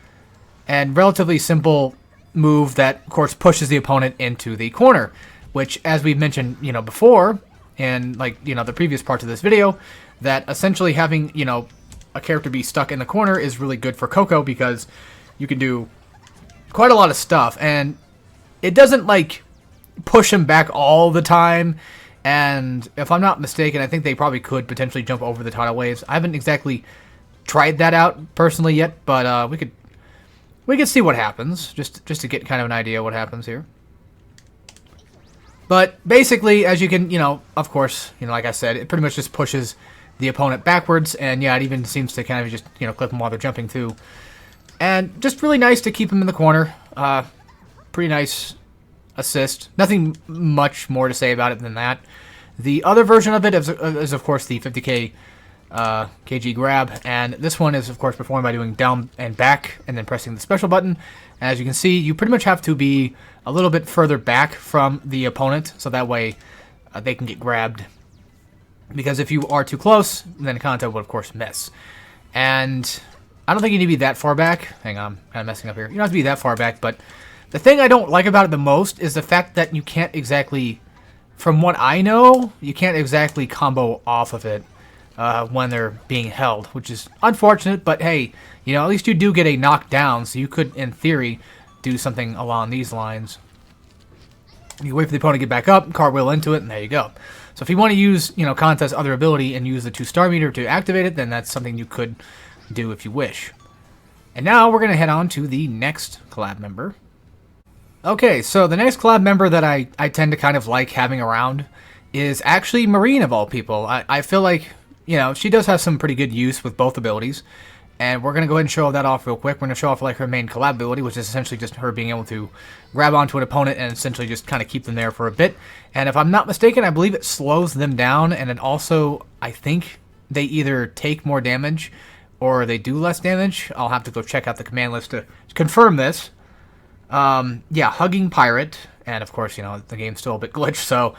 and relatively simple move that, of course, pushes the opponent into the corner, which, as we've mentioned, before, and like, the previous parts of this video, that essentially having, a character be stuck in the corner is really good for Coco, because you can do quite a lot of stuff, and it doesn't, like, push him back all the time. And if I'm not mistaken, I think they probably could potentially jump over the tidal waves. I haven't exactly tried that out personally yet, but we could see what happens, just to get kind of an idea what happens here. But basically, as you can, of course, like I said, it pretty much just pushes the opponent backwards, and yeah, it even seems to kind of just, clip them while they're jumping too. And just really nice to keep them in the corner. Pretty nice assist. Nothing much more to say about it than that. The other version of it is of course, the 50k kg grab, and this one is, of course, performed by doing down and back, and then pressing the special button. And as you can see, you pretty much have to be a little bit further back from the opponent, so that way they can get grabbed. Because if you are too close, then Kanto would, of course, miss. And I don't think you need to be that far back. Hang on, I'm kind of messing up here. You don't have to be that far back, but the thing I don't like about it the most is the fact that you can't exactly, from what I know, you can't exactly combo off of it when they're being held, which is unfortunate, but hey, you know, at least you do get a knockdown, so you could, in theory, do something along these lines. You wait for the opponent to get back up, cartwheel into it, and there you go. So if you want to use, you know, Kanta's other ability and use the 2-star meter to activate it, then that's something you could do if you wish. And now we're going to head on to the next collab member. Okay, so the next collab member that I tend to kind of like having around is actually Marine, of all people. I feel like, you know, she does have some pretty good use with both abilities. And we're going to go ahead and show that off real quick. We're going to show off like her main collab ability, which is essentially just her being able to grab onto an opponent and essentially just kind of keep them there for a bit. And if I'm not mistaken, I believe it slows them down. And it also, I think they either take more damage or they do less damage. I'll have to go check out the command list to confirm this. Yeah, Hugging Pirate. And of course, you know, the game's still a bit glitched, so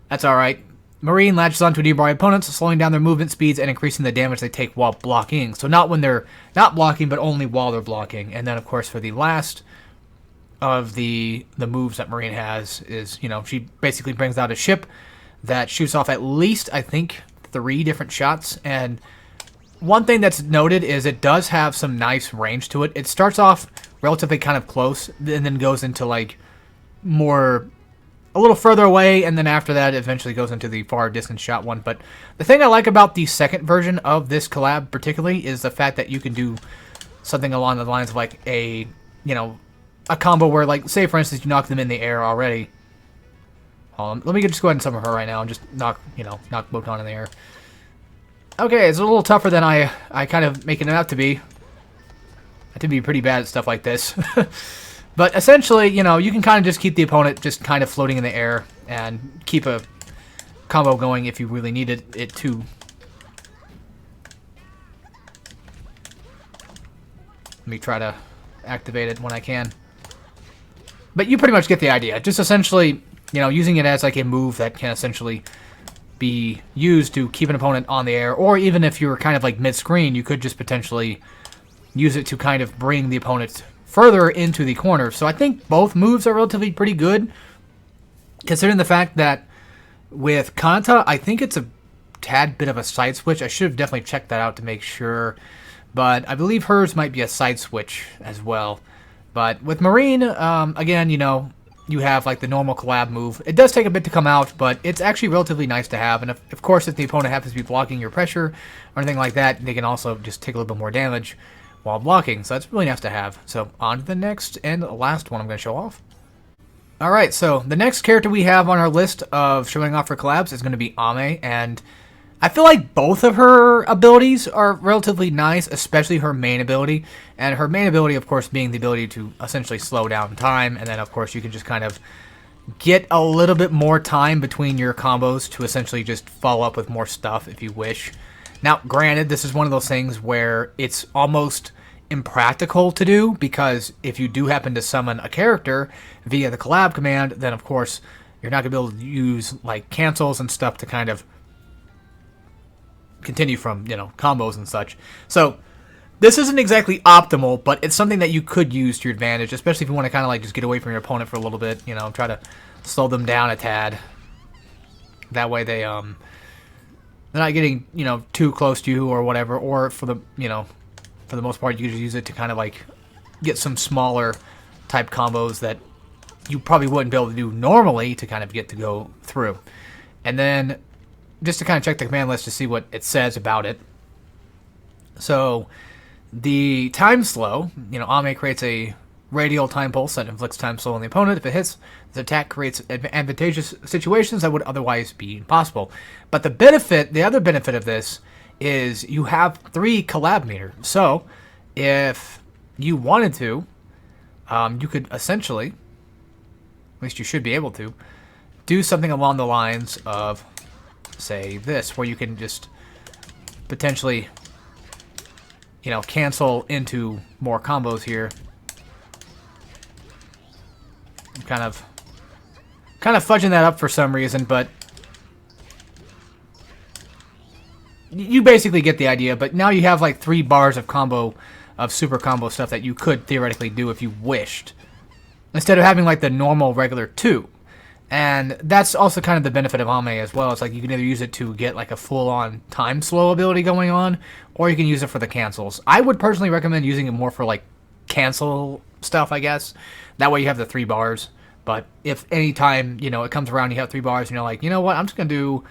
that's alright. Marine latches onto nearby opponents, slowing down their movement speeds and increasing the damage they take while blocking. So not when they're not blocking, but only while they're blocking. And then, of course, for the last of the moves that Marine has is, you know, she basically brings out a ship that shoots off at least, I think, 3 different shots. And one thing that's noted is it does have some nice range to it. It starts off relatively kind of close and then goes into, like, more a little further away, and then after that, it eventually goes into the far distance shot one. But the thing I like about the second version of this collab particularly is the fact that you can do something along the lines of like a, you know, a combo where, like, say for instance, you knock them in the air already. Let me just go ahead and summon her right now and just knock Botan in the air. Okay, it's a little tougher than I kind of making it out to be. I tend to be pretty bad at stuff like this. But essentially, you know, you can kind of just keep the opponent just kind of floating in the air and keep a combo going if you really needed it to. Let me try to activate it when I can. But you pretty much get the idea. Just essentially, you know, using it as like a move that can essentially be used to keep an opponent on the air. Or even if you're kind of like mid-screen, you could just potentially use it to kind of bring the opponent further into the corner. So I think both moves are relatively pretty good, considering the fact that with Kanta, I think it's a tad bit of a side switch. I should have definitely checked that out to make sure, but I believe hers might be a side switch as well. But with Marine, again, you know, you have like the normal collab move. It does take a bit to come out, but it's actually relatively nice to have. And of course, if the opponent happens to be blocking your pressure or anything like that, they can also just take a little bit more damage while blocking, so that's really nice to have. So on to the next and last one I'm going to show off. Alright, so the next character we have on our list of showing off for collabs is going to be Ame, and I feel like both of her abilities are relatively nice, especially her main ability, and her main ability, of course, being the ability to essentially slow down time, and then, of course, you can just kind of get a little bit more time between your combos to essentially just follow up with more stuff if you wish. Now, granted, this is one of those things where it's almost impractical to do, because if you do happen to summon a character via the collab command, then of course you're not going to be able to use like cancels and stuff to kind of continue from, you know, combos and such. So this isn't exactly optimal, but it's something that you could use to your advantage, especially if you want to kind of like just get away from your opponent for a little bit, you know, try to slow them down a tad. That way they're not getting, you know, too close to you or whatever, or for the, you know, for the most part, you can just use it to kind of like get some smaller type combos that you probably wouldn't be able to do normally to kind of get to go through. And then just to kind of check the command list to see what it says about it. So the time slow, you know, Ame creates a radial time pulse that inflicts time slow on the opponent. If it hits, the attack creates advantageous situations that would otherwise be impossible. But the other benefit of this is you have 3 collab meter. So if you wanted to, you could essentially, at least you should be able to, do something along the lines of, say, this, where you can just potentially, you know, cancel into more combos here. I'm kind of fudging that up for some reason, but you basically get the idea. But now you have like 3 bars of super combo stuff that you could theoretically do if you wished, instead of having like the normal regular 2. And that's also kind of the benefit of Ame as well. It's like you can either use it to get like a full-on time slow ability going on, or you can use it for the cancels. I would personally recommend using it more for like cancel stuff, I guess. That way you have the 3 bars. But if any time, you know, it comes around, you have 3 bars, and you're like, you know what, I'm just going to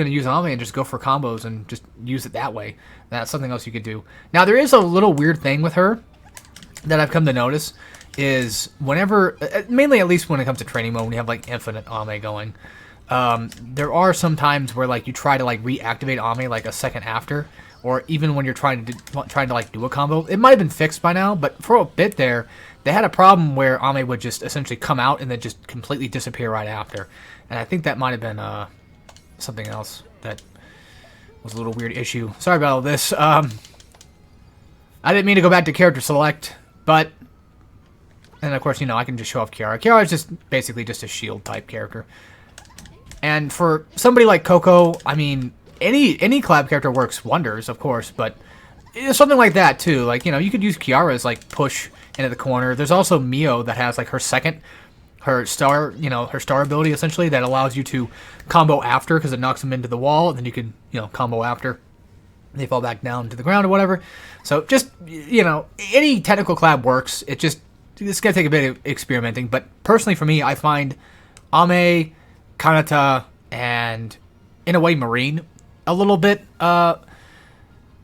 use Ame and just go for combos and just use it that way. That's something else you could do. Now, there is a little weird thing with her that I've come to notice, is whenever, mainly at least when it comes to training mode, when you have like infinite Ame going, there are some times where like you try to like reactivate Ame like a second after, or even when you're trying to like do a combo. It might have been fixed by now, but for a bit there, they had a problem where Ame would just essentially come out and then just completely disappear right after. And I think that might have been something else that was a little weird issue. Sorry about all this. I didn't mean to go back to character select, but... And of course, you know, I can just show off Kiara. Kiara is just basically just a shield type character. And for somebody like Coco, I mean, any collab character works wonders, of course, but something like that too. Like, you know, you could use Kiara's like push into the corner. There's also Mio that has like her star ability essentially that allows you to combo after, because it knocks them into the wall, and then you can, you know, combo after. They fall back down to the ground or whatever. So just, you know, any technical collab works. It's going to take a bit of experimenting, but personally for me, I find Ame, Kanata, and in a way Marine a little bit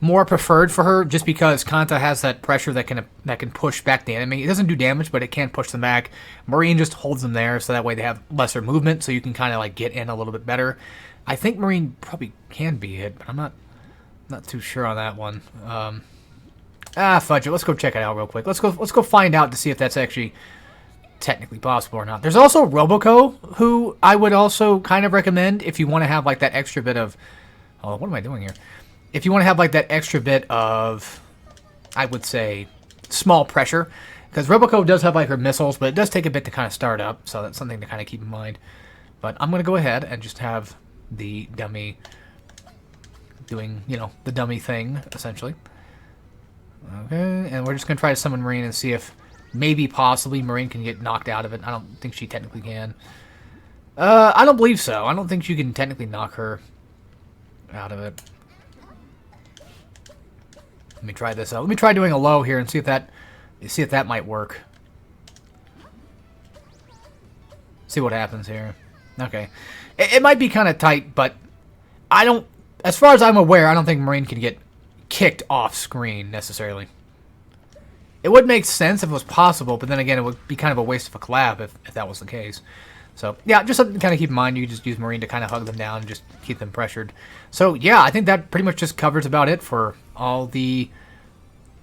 more preferred for her, just because Kanata has that pressure that can push back the enemy. It doesn't do damage, but it can push them back. Marine just holds them there, so that way they have lesser movement, so you can kind of like get in a little bit better. I think Marine probably can be hit, but I'm not too sure on that one. Fudge it. Let's go check it out real quick. Let's go find out to see if that's actually technically possible or not. There's also Roboco, who I would also kind of recommend if you want to have like that extra bit of... Oh, what am I doing here? If you want to have like that extra bit of, I would say, small pressure. Because Roboco does have like her missiles, but it does take a bit to kind of start up. So that's something to kind of keep in mind. But I'm going to go ahead and just have the dummy doing, you know, the dummy thing, essentially. Okay, and we're just going to try to summon Marine and see if maybe, possibly, Marine can get knocked out of it. I don't think she technically can. I don't believe so. I don't think you can technically knock her out of it. Let me try this out. Let me try doing a low here and see if that might work. See what happens here. Okay. It might be kind of tight, but I don't... As far as I'm aware, I don't think Marine can get kicked off screen necessarily. It would make sense if it was possible, but then again, it would be kind of a waste of a collab if that was the case. So yeah, just something to kind of keep in mind. You can just use Marine to kind of hug them down and just keep them pressured. So yeah, I think that pretty much just covers about it for all the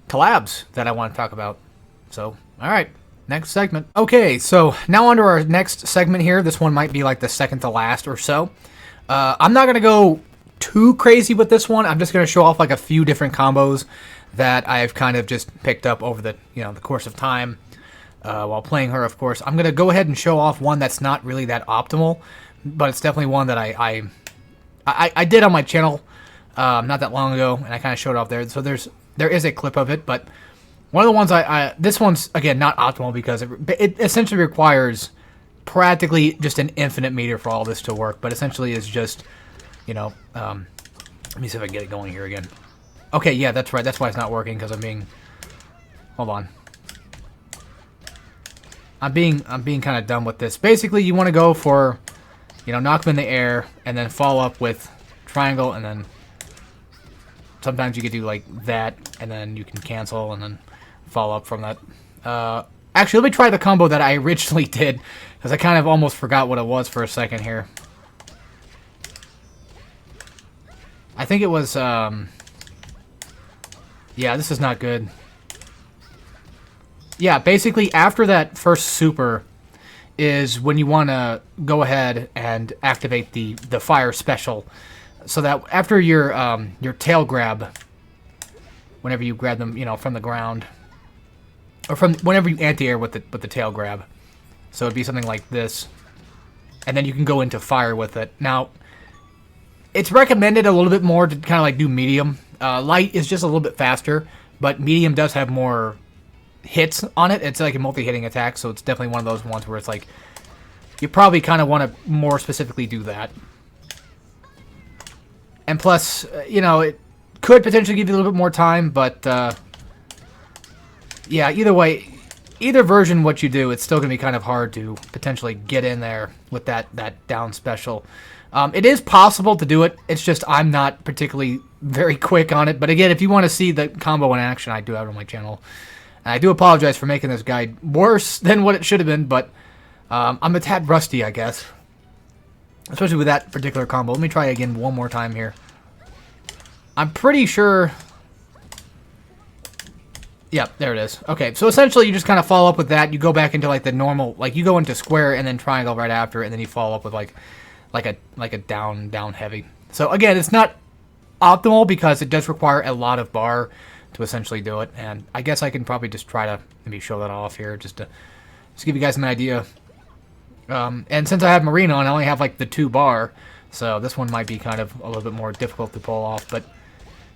collabs that I want to talk about. So all right, next segment. Okay, so now on to our next segment here. This one might be like the second to last or so. I'm not gonna go too crazy with this one. I'm just going to show off like a few different combos that I've kind of just picked up over the, you know, the course of time while playing her, of course. I'm going to go ahead and show off one that's not really that optimal, but it's definitely one that I did on my channel not that long ago, and I kind of showed off there. So there is a clip of it, but one of the ones this one's again not optimal because it essentially requires practically just an infinite meter for all this to work, but essentially is just, you know, let me see if I can get it going here again. Okay, yeah, that's right. That's why it's not working, because I'm being... Hold on. I'm being kind of dumb with this. Basically, you want to go for, you know, knock them in the air, and then follow up with triangle, and then sometimes you could do like that, and then you can cancel, and then follow up from that. Actually, let me try the combo that I originally did, because I kind of almost forgot what it was for a second here. I think it was, yeah, this is not good. Yeah, basically after that first super is when you want to go ahead and activate the fire special. So that after your tail grab, whenever you grab them, you know, from the ground, or from whenever you anti-air with the tail grab. So it'd be something like this. And then you can go into fire with it. Now, It's recommended a little bit more to kind of like do medium. Light is just a little bit faster, but medium does have more hits on it. It's like a multi-hitting attack, so it's definitely one of those ones where it's like you probably kind of want to more specifically do that. And plus, you know, it could potentially give you a little bit more time, but yeah, either way, either version what you do, it's still going to be kind of hard to potentially get in there with that down special. It is possible to do it. It's just I'm not particularly very quick on it. But again, if you want to see the combo in action, I do have it on my channel. And I do apologize for making this guide worse than what it should have been, but I'm a tad rusty, I guess. Especially with that particular combo. Let me try again one more time here. I'm pretty sure... Yep, there it is. Okay, so essentially you just kind of follow up with that. You go back into like the normal... Like you go into square and then triangle right after, and then you follow up with like a down heavy. So again, it's not optimal because it does require a lot of bar to essentially do it, and I guess I can probably just try to maybe show that off here just to give you guys an idea. And since I have Marine on, I only have like the 2 bar, so this one might be kind of a little bit more difficult to pull off, but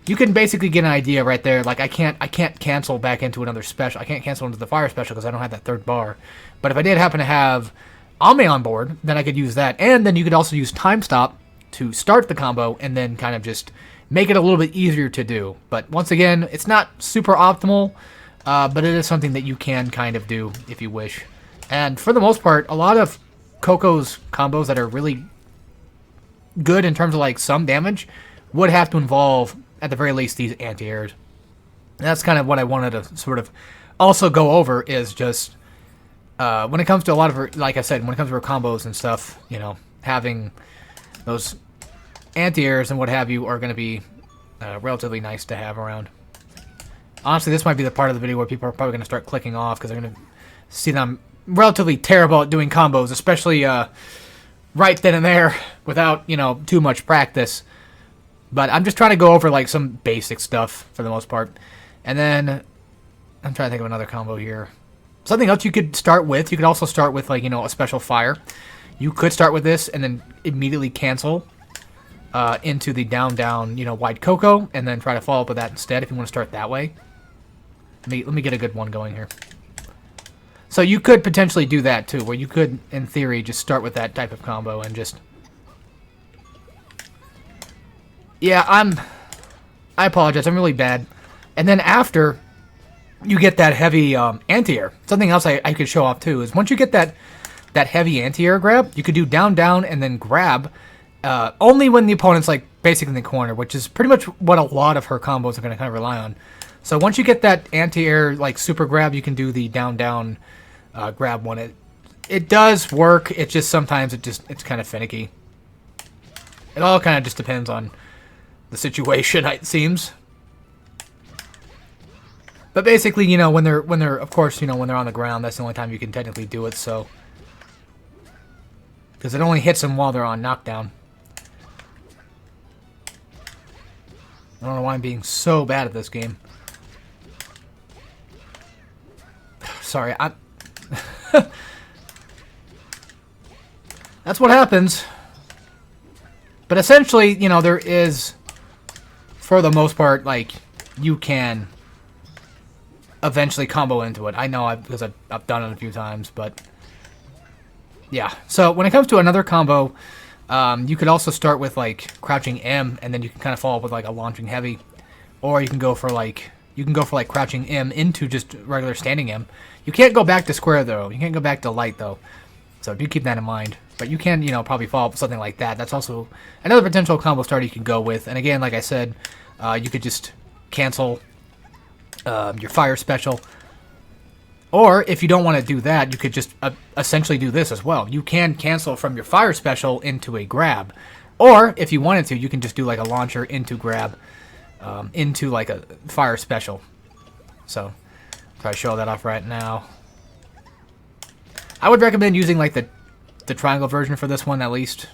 you can basically get an idea right there. Like I can't cancel back into another special. I can't cancel into the fire special because I don't have that 3rd bar. But if I did happen to have Ame on board, then I could use that, and then you could also use time stop to start the combo and then kind of just make it a little bit easier to do. But once again, it's not super optimal, but it is something that you can kind of do if you wish. And for the most part, a lot of Coco's combos that are really good in terms of like some damage would have to involve, at the very least, these anti-airs. And that's kind of what I wanted to sort of also go over, is just when it comes to a lot of her, like I said, when it comes to her combos and stuff, you know, having those anti-airs and what have you are going to be relatively nice to have around. Honestly, this might be the part of the video where people are probably going to start clicking off because they're going to see that I'm relatively terrible at doing combos, especially right then and there without, you know, too much practice. But I'm just trying to go over like some basic stuff for the most part. And then I'm trying to think of another combo here. Something else you could start with. You could also start with like, you know, a special fire. You could start with this and then immediately cancel into the down, you know, wide Coco, and then try to follow up with that instead if you want to start that way. Let me get a good one going here. So you could potentially do that too, where you could, in theory, just start with that type of combo and just... Yeah, I apologize, I'm really bad. And then after you get that heavy anti-air, something else I could show off too, is once you get that heavy anti-air grab, you could do down, and then grab only when the opponent's like basically in the corner, which is pretty much what a lot of her combos are going to kind of rely on. So once you get that anti-air like super grab, you can do the down grab one. It does work. It's just sometimes it's kind of finicky. It all kind of just depends on the situation, it seems. But basically, you know, when they're of course, you know, when they're on the ground, that's the only time you can technically do it. So because it only hits them while they're on knockdown. I don't know why I'm being so bad at this game. Sorry, I'm... That's what happens. But essentially, you know, there is, for the most part, like, you can eventually combo into it. I know because I've done it a few times, but... Yeah, so when it comes to another combo, you could also start with, like, crouching M, and then you can kind of follow up with, like, a launching heavy. Or you can go for, like... crouching M into just regular standing M. You can't go back to square, though. You can't go back to light, though. So do keep that in mind. But you can, you know, probably follow up with something like that. That's also another potential combo starter you can go with. And again, like I said, you could just cancel your fire special. Or if you don't want to do that, you could just essentially do this as well. You can cancel from your fire special into a grab. Or if you wanted to, you can just do like a launcher into grab. Into like a fire special. So try to show that off right now. I would recommend using like the triangle version for this one at least.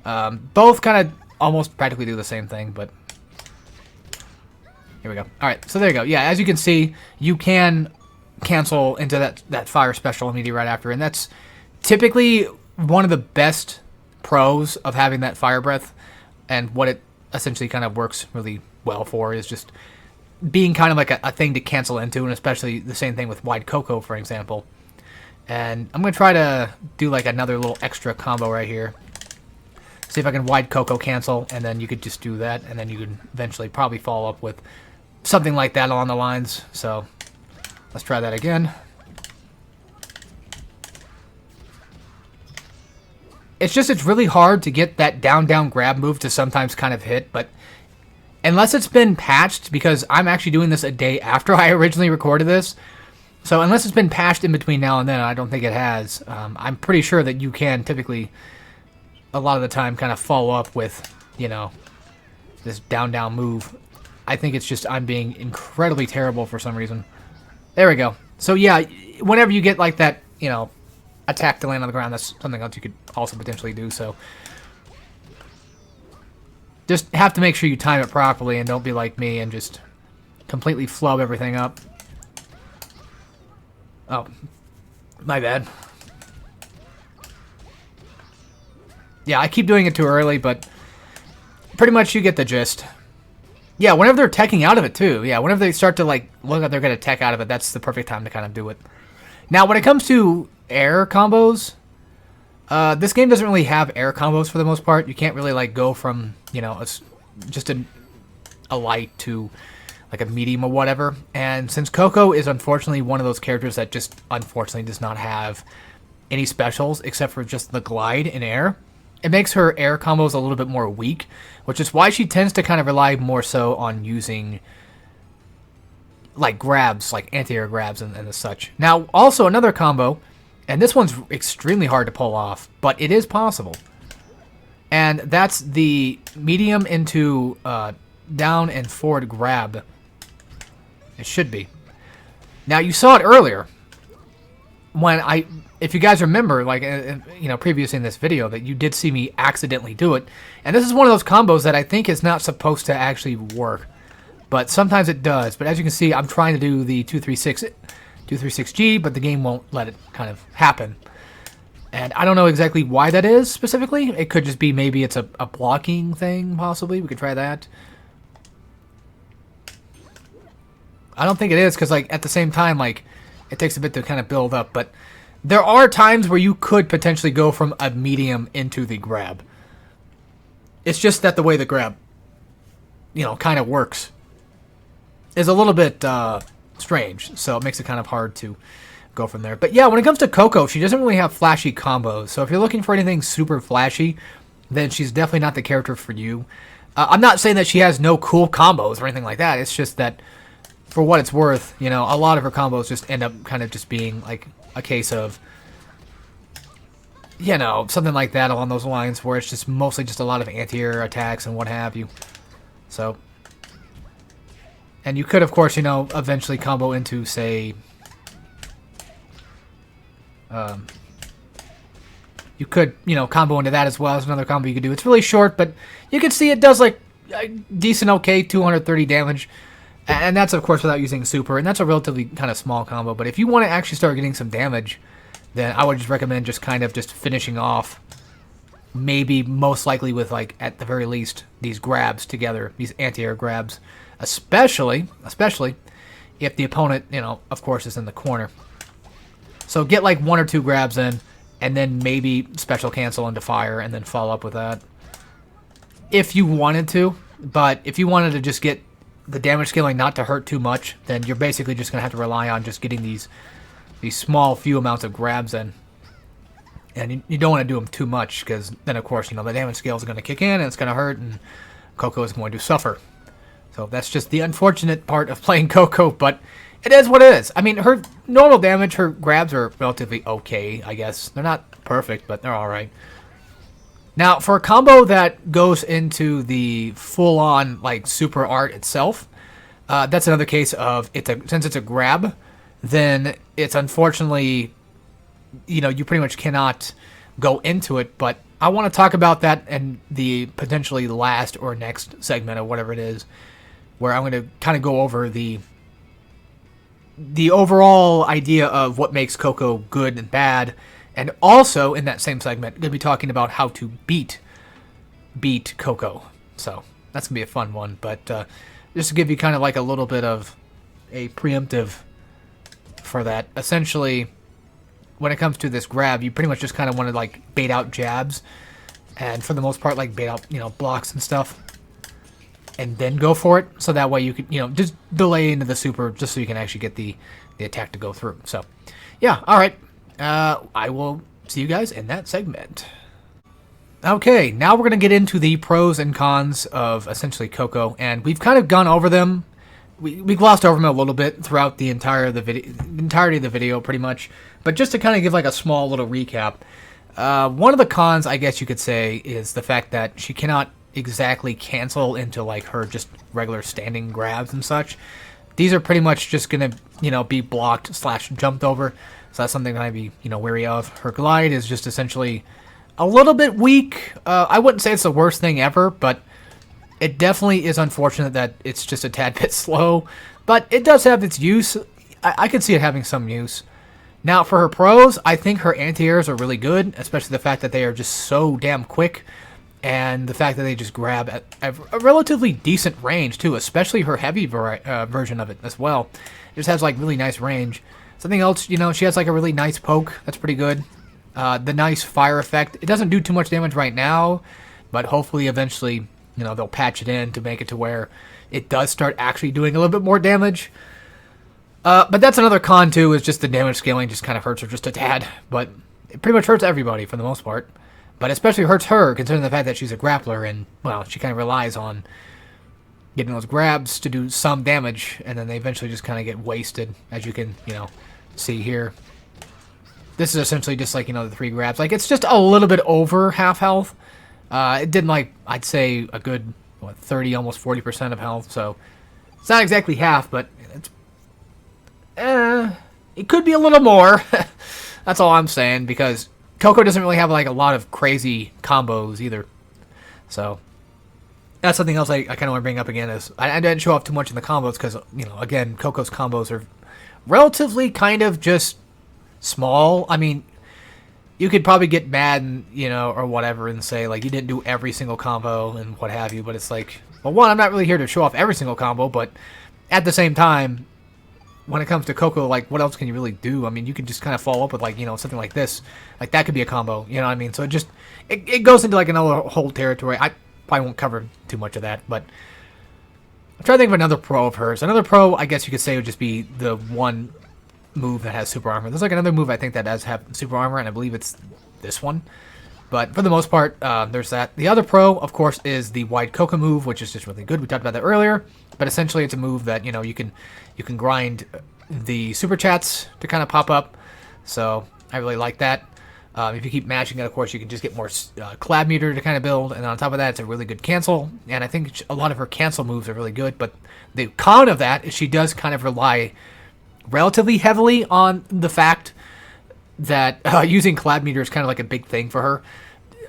Both kind of almost practically do the same thing, but here we go. Alright, so there you go. Yeah, as you can see, you can cancel into that fire special immediately right after, and that's typically one of the best pros of having that fire breath, and what it essentially kind of works really well for, is just being kind of like a thing to cancel into, and especially the same thing with Wide Coco, for example. And I'm going to try to do like another little extra combo right here. See if I can Wide Coco cancel, and then you could just do that, and then you could eventually probably follow up with something like that along the lines. So let's try that again. It's really hard to get that down grab move to sometimes kind of hit, but unless it's been patched, because I'm actually doing this a day after I originally recorded this, so unless it's been patched in between now and then, I don't think it has. I'm pretty sure that you can typically, a lot of the time, kind of follow up with, you know, this down move. I think it's just I'm being incredibly terrible for some reason. There we go. So yeah, whenever you get like that, you know, attack to land on the ground, that's something else you could also potentially do. So just have to make sure you time it properly and don't be like me and just completely flub everything up. Oh, my bad. Yeah, I keep doing it too early, but pretty much you get the gist. Yeah, whenever they're teching out of it too. Yeah, whenever they start to like look like they're going to tech out of it, that's the perfect time to kind of do it. Now, when it comes to air combos, this game doesn't really have air combos for the most part. You can't really like go from, you know, just a light to like a medium or whatever. And since Coco is unfortunately one of those characters that just unfortunately does not have any specials except for just the glide in air, it makes her air combos a little bit more weak, which is why she tends to kind of rely more so on using like grabs, like anti-air grabs and the such. Now, also another combo, and this one's extremely hard to pull off, but it is possible. And that's the medium into down and forward grab. It should be. Now, you saw it earlier when if you guys remember, like, you know, previously in this video, that you did see me accidentally do it. And this is one of those combos that I think is not supposed to actually work, but sometimes it does. But as you can see, I'm trying to do the 236G, but the game won't let it kind of happen. And I don't know exactly why that is specifically. It could just be maybe it's a blocking thing, possibly. We could try that. I don't think it is, because like at the same time, like, it takes a bit to kind of build up. But there are times where you could potentially go from a medium into the grab. It's just that the way the grab, you know, kind of works is a little bit strange, so it makes it kind of hard to go from there. But yeah, when it comes to Coco, she doesn't really have flashy combos, so if you're looking for anything super flashy, then she's definitely not the character for you. I'm not saying that she has no cool combos or anything like that. It's just that, for what it's worth, you know, a lot of her combos just end up kind of just being like a case of, you know, something like that along those lines, where it's just mostly just a lot of anti-air attacks and what have you. So, and you could, of course, you know, eventually combo into, say, you could, you know, combo into that as well as another combo you could do. It's really short, but you can see it does like a decent, okay, 230 damage. And that's, of course, without using super, and that's a relatively kind of small combo. But if you want to actually start getting some damage, then I would just recommend just kind of just finishing off, maybe most likely with, like, at the very least, these grabs together, these anti-air grabs. Especially if the opponent, you know, of course, is in the corner. So get like 1 or 2 grabs in, and then maybe special cancel into fire, and then follow up with that. If you wanted to, but if you wanted to just get the damage scaling not to hurt too much, then you're basically just going to have to rely on just getting these small few amounts of grabs in. And you don't want to do them too much, because then, of course, you know, the damage scale is going to kick in, and it's going to hurt, and Coco is going to suffer. So that's just the unfortunate part of playing Coco, but it is what it is. I mean, her normal damage, her grabs are relatively okay, I guess. They're not perfect, but they're alright. Now, for a combo that goes into the full-on, like, super art itself, that's another case of, since it's a grab, then it's unfortunately, you know, you pretty much cannot go into it, but I want to talk about that in the potentially last or next segment or whatever it is, where I'm going to kind of go over the overall idea of what makes Coco good and bad, And also, in that same segment, going to be talking about how to beat Coco. So, that's going to be a fun one. But just to give you kind of like a little bit of a preemptive for that. Essentially, when it comes to this grab, you pretty much just kind of want to like bait out jabs. And for the most part, like bait out, blocks and stuff. And then go for it. So that way you can, just delay into the super just so you can actually get the attack to go through. So, yeah, all right. I will see you guys in that segment. Okay, now we're going to get into the pros and cons of essentially Coco. And we've kind of gone over them. We glossed over them a little bit throughout the entirety of the video, pretty much. But just to kind of give like a small little recap. One of the cons, I guess you could say, is the fact that she cannot exactly cancel into like her just regular standing grabs and such. These are pretty much just gonna be blocked / jumped over, so that's something that I'd be wary of. Her glide is just essentially a little bit weak. I wouldn't say it's the worst thing ever, but it definitely is unfortunate that it's just a tad bit slow, but it does have its use. I could see it having some use. Now for her pros, I think her anti-airs are really good, especially the fact that they are just so damn quick. And the fact that they just grab at a relatively decent range, too, especially her heavy version of it as well. It just has, like, really nice range. Something else, she has, like, a really nice poke. That's pretty good. The nice fire effect. It doesn't do too much damage right now, but hopefully eventually, they'll patch it in to make it to where it does start actually doing a little bit more damage. But that's another con, too, is just the damage scaling just kind of hurts her just a tad. But it pretty much hurts everybody for the most part. But especially hurts her, considering the fact that she's a grappler, and, well, she kind of relies on getting those grabs to do some damage, and then they eventually just kind of get wasted, as you can, see here. This is essentially just like, the 3 grabs. Like, it's just a little bit over half health. It did, like, I'd say a good, 30, almost 40% of health, so it's not exactly half, but it's, it could be a little more. That's all I'm saying, because Coco doesn't really have, like, a lot of crazy combos either. So, that's something else I kind of want to bring up again is I didn't show off too much in the combos because, again, Coco's combos are relatively kind of just small. I mean, you could probably get mad and, or whatever and say, like, you didn't do every single combo and what have you. But it's like, well, one, I'm not really here to show off every single combo. But at the same time, when it comes to Coco, like, what else can you really do? I mean, you can just kind of follow up with, like, something like this. Like, that could be a combo, you know what I mean? So it goes into, like, another whole territory. I probably won't cover too much of that, but I'm trying to think of another pro of hers. Another pro, I guess you could say, would just be the one move that has super armor. There's, like, another move I think that does have super armor, and I believe it's this one. But for the most part, there's that. The other pro, of course, is the wide Coco move, which is just really good. We talked about that earlier. But essentially, it's a move that, you can grind the super chats to kind of pop up. So I really like that. If you keep mashing it, of course, you can just get more collab meter to kind of build. And on top of that, it's a really good cancel. And I think a lot of her cancel moves are really good. But the con of that is she does kind of rely relatively heavily on the fact that using collab meter is kind of like a big thing for her.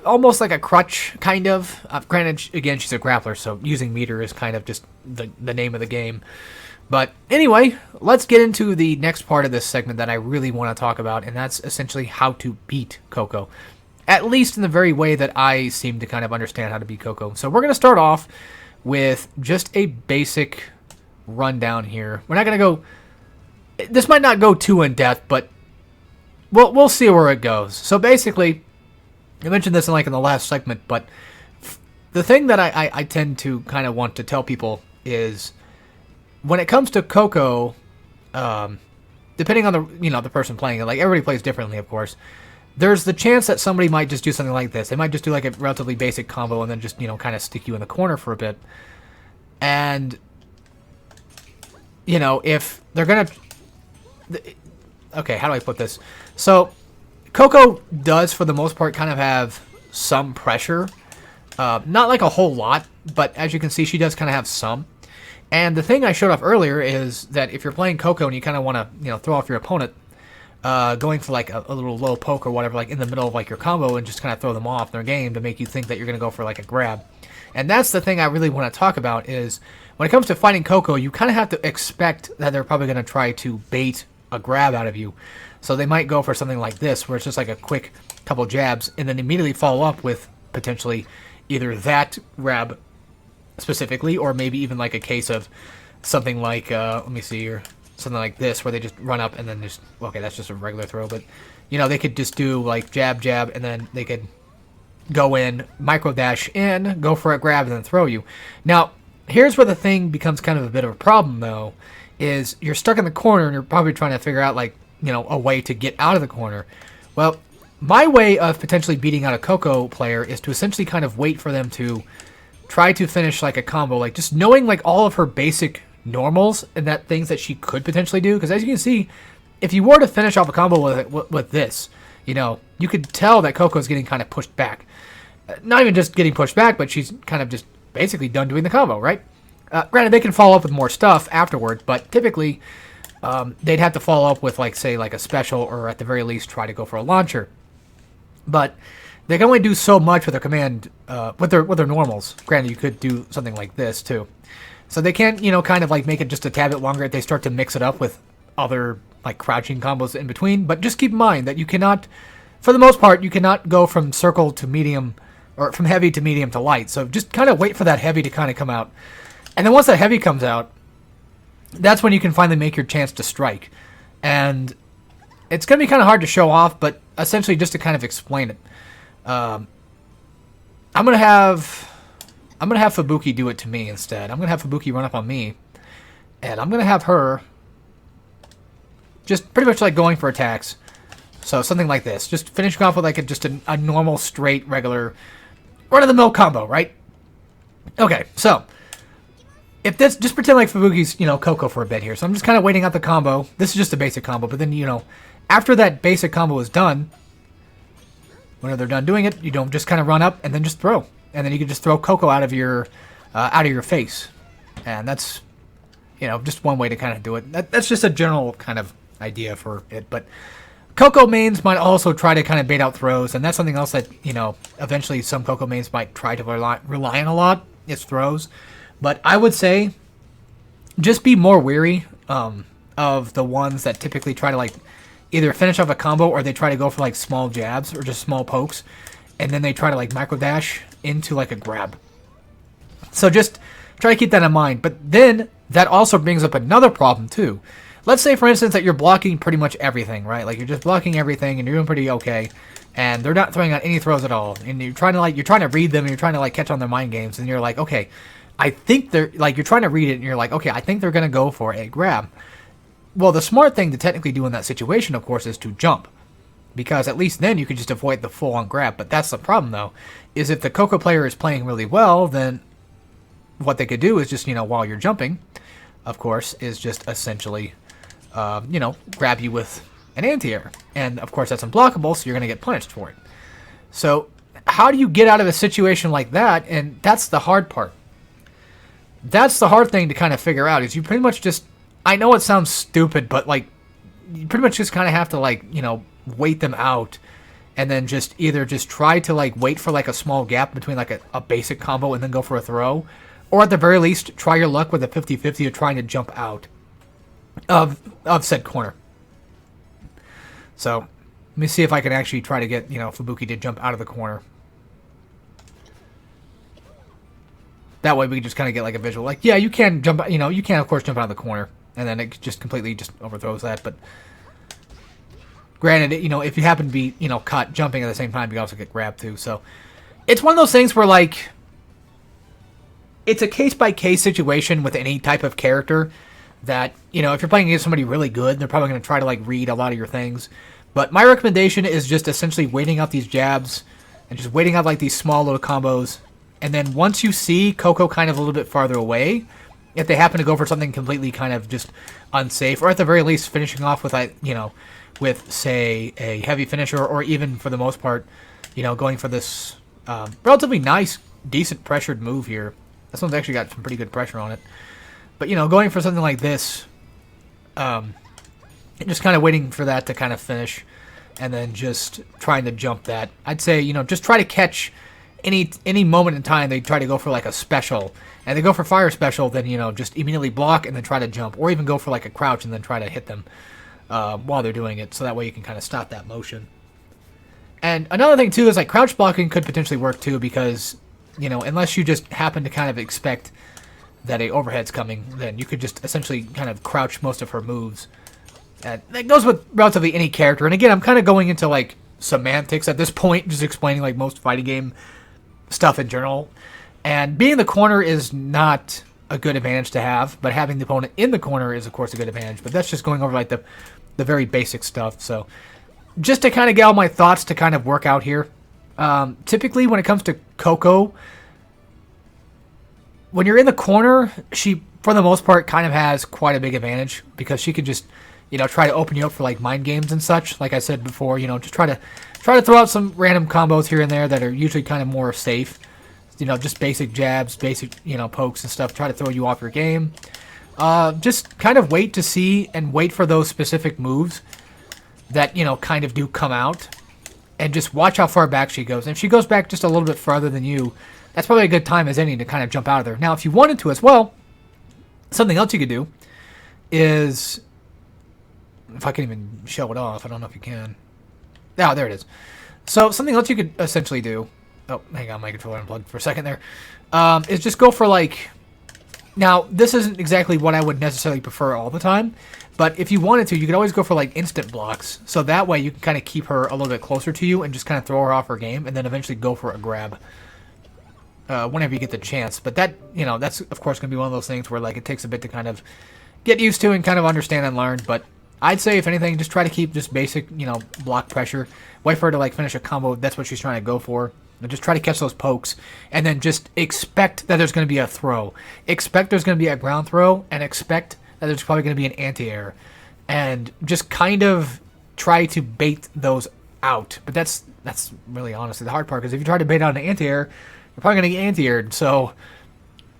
Almost like a crutch, kind of. Granted, again, she's a grappler, so using meter is kind of just the name of the game. But anyway, let's get into the next part of this segment that I really want to talk about, and that's essentially how to beat Coco. At least in the very way that I seem to kind of understand how to beat Coco. So we're going to start off with just a basic rundown here. We're not going to go... This might not go too in-depth, but we'll see where it goes. So basically, I mentioned this in the last segment, but the thing that I tend to kind of want to tell people is when it comes to Coco, depending on the person playing it, like everybody plays differently, of course. There's the chance that somebody might just do something like this. They might just do like a relatively basic combo and then just kind of stick you in the corner for a bit. And if they're gonna, okay, how do I put this? So Coco does, for the most part, kind of have some pressure. Not like a whole lot, but as you can see, she does kind of have some. And the thing I showed off earlier is that if you're playing Coco and you kind of want to, throw off your opponent, going for like a little low poke or whatever, like in the middle of like your combo and just kind of throw them off their game to make you think that you're going to go for like a grab. And that's the thing I really want to talk about is when it comes to fighting Coco, you kind of have to expect that they're probably going to try to bait a grab out of you. So they might go for something like this, where it's just like a quick couple jabs, and then immediately follow up with potentially either that grab specifically, or maybe even like a case of something like, let me see here, something like this, where they just run up and then just, okay, that's just a regular throw, but, you know, they could just do like jab, jab, and then they could go in, micro dash in, go for a grab, and then throw you. Now, here's where the thing becomes kind of a bit of a problem, though, is you're stuck in the corner and you're probably trying to figure out, like, you know, a way to get out of the corner. Well, my way of potentially beating out a Coco player is to essentially kind of wait for them to try to finish like a combo, like just knowing like all of her basic normals and that things that she could potentially do. Because as you can see, if you were to finish off a combo with this, you know, you could tell that Coco's getting kind of pushed back. Not even just getting pushed back, but she's kind of just basically done doing the combo, right? Granted, they can follow up with more stuff afterward, but typically they'd have to follow up with, like, say, like a special, or at the very least try to go for a launcher. But they can only do so much with their command, with their normals. Granted, you could do something like this too. So they can't, you know, kind of like make it just a tad bit longer if they start to mix it up with other like crouching combos in between. But just keep in mind that you cannot, for the most part, you cannot go from circle to medium, or from heavy to medium to light. So just kind of wait for that heavy to kind of come out. And then once that heavy comes out, that's when you can finally make your chance to strike. And it's going to be kind of hard to show off, but essentially just to kind of explain it. I'm gonna have Fubuki do it to me instead. I'm gonna have Fubuki run up on me, and I'm gonna have her just pretty much like going for attacks. So something like this, just finishing off with like just a normal, straight, regular, run-of-the-mill combo, right? Okay, so if this, just pretend like Fubuki's, you know, Coco for a bit here. So I'm just kind of waiting out the combo. This is just a basic combo, but then, you know, after that basic combo is done, whenever they're done doing it, you don't just kind of run up and then just throw, and then you can just throw Coco out of your face, and that's, you know, just one way to kind of do it. That's just a general kind of idea for it. But Coco mains might also try to kind of bait out throws, and that's something else that, you know, eventually some Coco mains might try to rely on a lot, is throws. But I would say just be more wary of the ones that typically try to like either finish off a combo, or they try to go for like small jabs or just small pokes, and then they try to like micro dash into like a grab. So just try to keep that in mind. But then that also brings up another problem too. Let's say, for instance, that you're blocking pretty much everything, right? Like you're just blocking everything and you're doing pretty okay, and they're not throwing out any throws at all, and you're trying to read them, and you're trying to like catch on their mind games, and you're like, okay, I think they're like, you're trying to read it, and you're like, okay, I think they're gonna go for a grab. Well, the smart thing to technically do in that situation, of course, is to jump, because at least then you could just avoid the full-on grab. But that's the problem, though, is if the Coco player is playing really well, then what they could do is just, you know, while you're jumping, of course, is just essentially, you know, grab you with an anti-air. And, of course, that's unblockable, so you're going to get punished for it. So how do you get out of a situation like that? And that's the hard part. That's the hard thing to kind of figure out, is you pretty much just, I know it sounds stupid, but like you pretty much just kind of have to like, you know, wait them out, and then just either just try to like wait for like a small gap between like a basic combo and then go for a throw, or at the very least try your luck with a 50-50 of trying to jump out of said corner. So let me see if I can actually try to get, you know, Fubuki to jump out of the corner. That way we can just kind of get like a visual, like, yeah, you can jump, you know, you can of course jump out of the corner, and then it just completely just overthrows that. But granted, you know, if you happen to be, you know, caught jumping at the same time, you also get grabbed too. So it's one of those things where like, it's a case-by-case situation with any type of character that, you know, if you're playing against somebody really good, they're probably going to try to like read a lot of your things. But my recommendation is just essentially waiting out these jabs and just waiting out like these small little combos. And then once you see Coco kind of a little bit farther away, if they happen to go for something completely kind of just unsafe, or at the very least finishing off with, you know, with, say, a heavy finisher, or even for the most part, you know, going for this relatively nice, decent pressured move here. This one's actually got some pretty good pressure on it. But, you know, going for something like this, just kind of waiting for that to kind of finish, and then just trying to jump that. I'd say, you know, just try to catch any moment in time they try to go for like a special, and they go for fire special, then, you know, just immediately block and then try to jump, or even go for like a crouch and then try to hit them. while they're doing it, so that way you can kind of stop that motion. And another thing too is like crouch blocking could potentially work too, because unless you just happen to kind of expect that a overhead's coming, then you could just essentially kind of crouch most of her moves. And that goes with relatively any character. And again, I'm kind of going into like semantics at this point, just explaining like most fighting game stuff in general. And being in the corner is not a good advantage to have, but having the opponent in the corner is of course a good advantage. But that's just going over like the very basic stuff. So just to kind of get all my thoughts to kind of work out here. Typically when it comes to Coco, when you're in the corner, she, for the most part, kind of has quite a big advantage because she can just, try to open you up for like mind games and such. Like I said before, just try to throw out some random combos here and there that are usually kind of more safe. Just basic jabs, basic, pokes and stuff. Try to throw you off your game. Just kind of wait to see and wait for those specific moves that, kind of do come out. And just watch how far back she goes. And if she goes back just a little bit farther than you, that's probably a good time as any to kind of jump out of there. Now, if you wanted to as well, something else you could do is, if I can even show it off, I don't know if you can. Oh, there it is. So something else you could essentially do, oh, hang on, my controller unplugged for a second there, is just go for like, now this isn't exactly what I would necessarily prefer all the time, but if you wanted to, you could always go for like instant blocks. So that way you can kind of keep her a little bit closer to you and just kind of throw her off her game and then eventually go for a grab. Whenever you get the chance. But that, that's of course going to be one of those things where like it takes a bit to kind of get used to and kind of understand and learn. But I'd say if anything, just try to keep just basic, block pressure. Wait for her to like finish a combo. That's what she's trying to go for. And just try to catch those pokes. And then just expect that there's going to be a throw. Expect there's going to be a ground throw. And expect that there's probably going to be an anti-air. And just kind of try to bait those out. But that's really honestly the hard part. Because if you try to bait out an anti-air, you're probably going to get anti-aired. So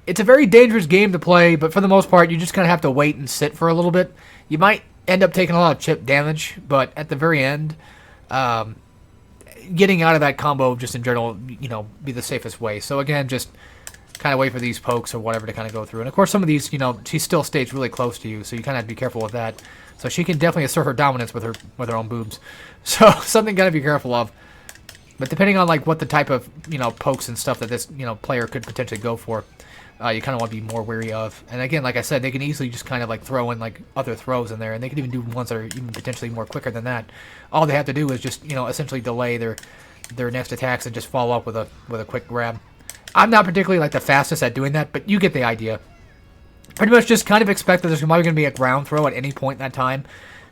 it's a very dangerous game to play, but for the most part, you just kind of have to wait and sit for a little bit. You might end up taking a lot of chip damage, but at the very end, getting out of that combo just in general, be the safest way. So again, just kind of wait for these pokes or whatever to kind of go through. And of course, some of these, she still stays really close to you, so you kind of have to be careful with that. So she can definitely assert her dominance with her own boobs. So something got to be careful of. But depending on like what the type of pokes and stuff that this player could potentially go for, you kind of want to be more wary of. And again, like I said, they can easily just kind of like throw in like other throws in there, and they can even do ones that are even potentially more quicker than that. All they have to do is just essentially delay their next attacks and just follow up with a quick grab. I'm not particularly like the fastest at doing that, but you get the idea. Pretty much just kind of expect that there's probably going to be a ground throw at any point in that time,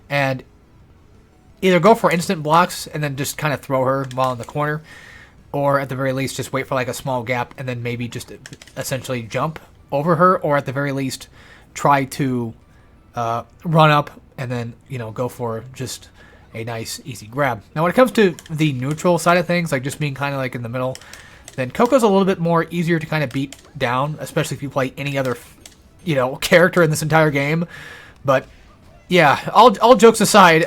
and either go for instant blocks and then just kind of throw her while in the corner, or at the very least just wait for like a small gap and then maybe just essentially jump over her, or at the very least try to run up and then go for just a nice easy grab. Now when it comes to the neutral side of things, like just being kind of like in the middle, then Coco's a little bit more easier to kind of beat down, especially if you play any other character in this entire game. But yeah, all jokes aside,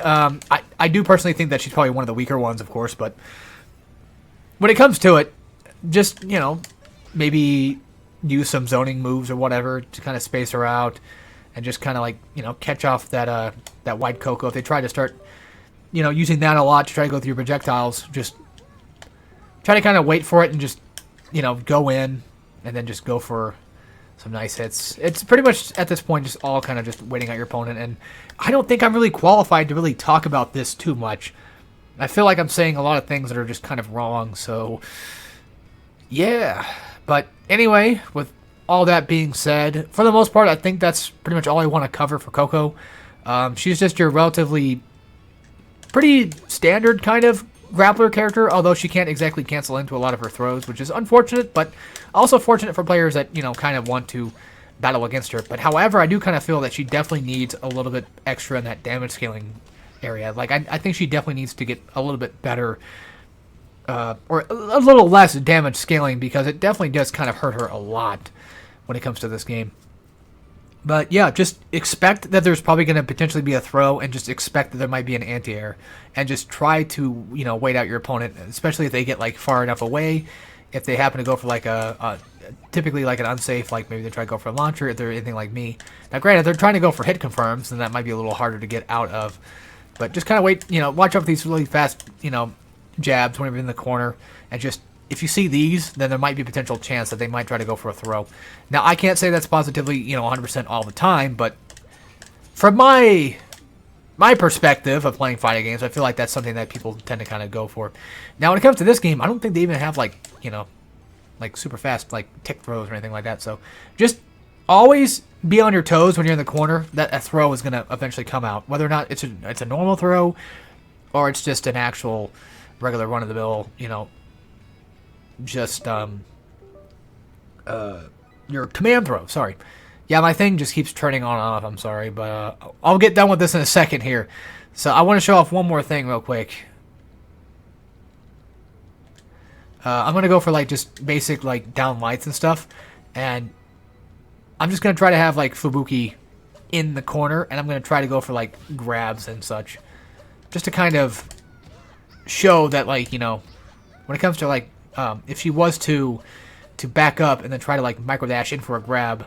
I do personally think that she's probably one of the weaker ones, of course, but when it comes to it, just, maybe use some zoning moves or whatever to kind of space her out and just kind of like, catch off that wide Coco. If they try to start, using that a lot to try to go through projectiles, just try to kind of wait for it and just, go in and then just go for some nice hits. It's pretty much at this point just all kind of just waiting out your opponent, and I don't think I'm really qualified to really talk about this too much. I feel like I'm saying a lot of things that are just kind of wrong, so yeah. But anyway, with all that being said, for the most part, I think that's pretty much all I want to cover for Coco. She's just your relatively pretty standard kind of grappler character, although she can't exactly cancel into a lot of her throws, which is unfortunate, but also fortunate for players that, kind of want to battle against her. But however, I do kind of feel that she definitely needs a little bit extra in that damage scaling area. Like, I think she definitely needs to get a little bit better, or a little less damage scaling, because it definitely does kind of hurt her a lot when it comes to this game. But yeah, just expect that there's probably going to potentially be a throw, and just expect that there might be an anti-air, and just try to, wait out your opponent, especially if they get like far enough away. If they happen to go for like a typically like an unsafe, like maybe they try to go for a launcher if they're anything like me. Now, granted, if they're trying to go for hit confirms, then that might be a little harder to get out of. But just kind of wait, watch out for these really fast, jabs whenever you're in the corner, and just if you see these, then there might be a potential chance that they might try to go for a throw. Now, I can't say that's positively, 100% all the time, but from my perspective of playing fighting games, I feel like that's something that people tend to kind of go for. Now, when it comes to this game, I don't think they even have like super fast like tick throws or anything like that. So just always be on your toes when you're in the corner. That a throw is going to eventually come out, whether or not it's a normal throw or it's just an actual regular run of the mill, just your command throw. Sorry. Yeah, my thing just keeps turning on and off. I'm sorry, but I'll get done with this in a second here. So I want to show off one more thing real quick. I'm going to go for like just basic like down lights and stuff. And I'm just going to try to have like Fubuki in the corner. And I'm going to try to go for like grabs and such. Just to kind of show that like, when it comes to like, if she was to back up and then try to like micro dash in for a grab,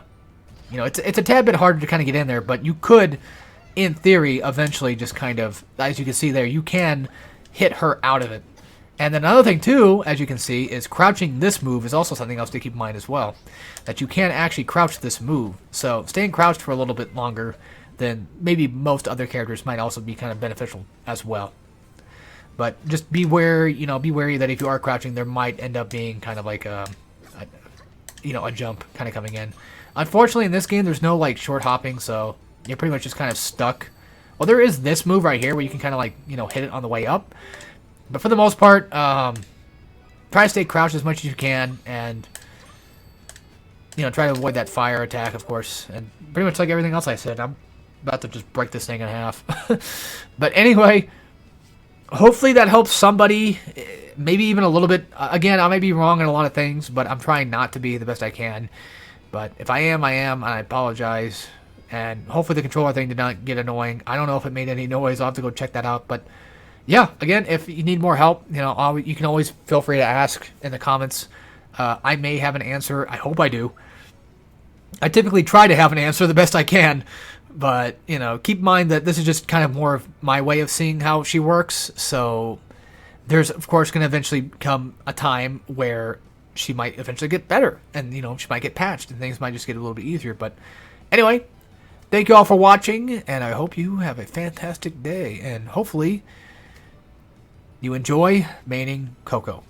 it's a tad bit harder to kind of get in there, but you could, in theory, eventually just kind of, as you can see there, you can hit her out of it. And then another thing too, as you can see, is crouching this move is also something else to keep in mind as well. That you can actually crouch this move. So staying crouched for a little bit longer than maybe most other characters might also be kind of beneficial as well. But just be wary, be wary that if you are crouching, there might end up being kind of like a jump kind of coming in. Unfortunately, in this game, there's no like short hopping, so you're pretty much just kind of stuck. Well, there is this move right here where you can kind of like, hit it on the way up. But for the most part, try to stay crouched as much as you can, and try to avoid that fire attack, of course. And pretty much like everything else I said, I'm about to just break this thing in half. But anyway, hopefully that helps somebody, maybe even a little bit. Again, I might be wrong in a lot of things, but I'm trying not to be the best I can. But if I am, and I apologize. And hopefully the controller thing did not get annoying. I don't know if it made any noise. I'll have to go check that out. But yeah, again, if you need more help, you can always feel free to ask in the comments. I may have an answer. I hope I do. I typically try to have an answer the best I can. But, keep in mind that this is just kind of more of my way of seeing how she works. So there's, of course, going to eventually come a time where she might eventually get better. And, she might get patched and things might just get a little bit easier. But anyway, thank you all for watching. And I hope you have a fantastic day. And hopefully you enjoy maining Coco.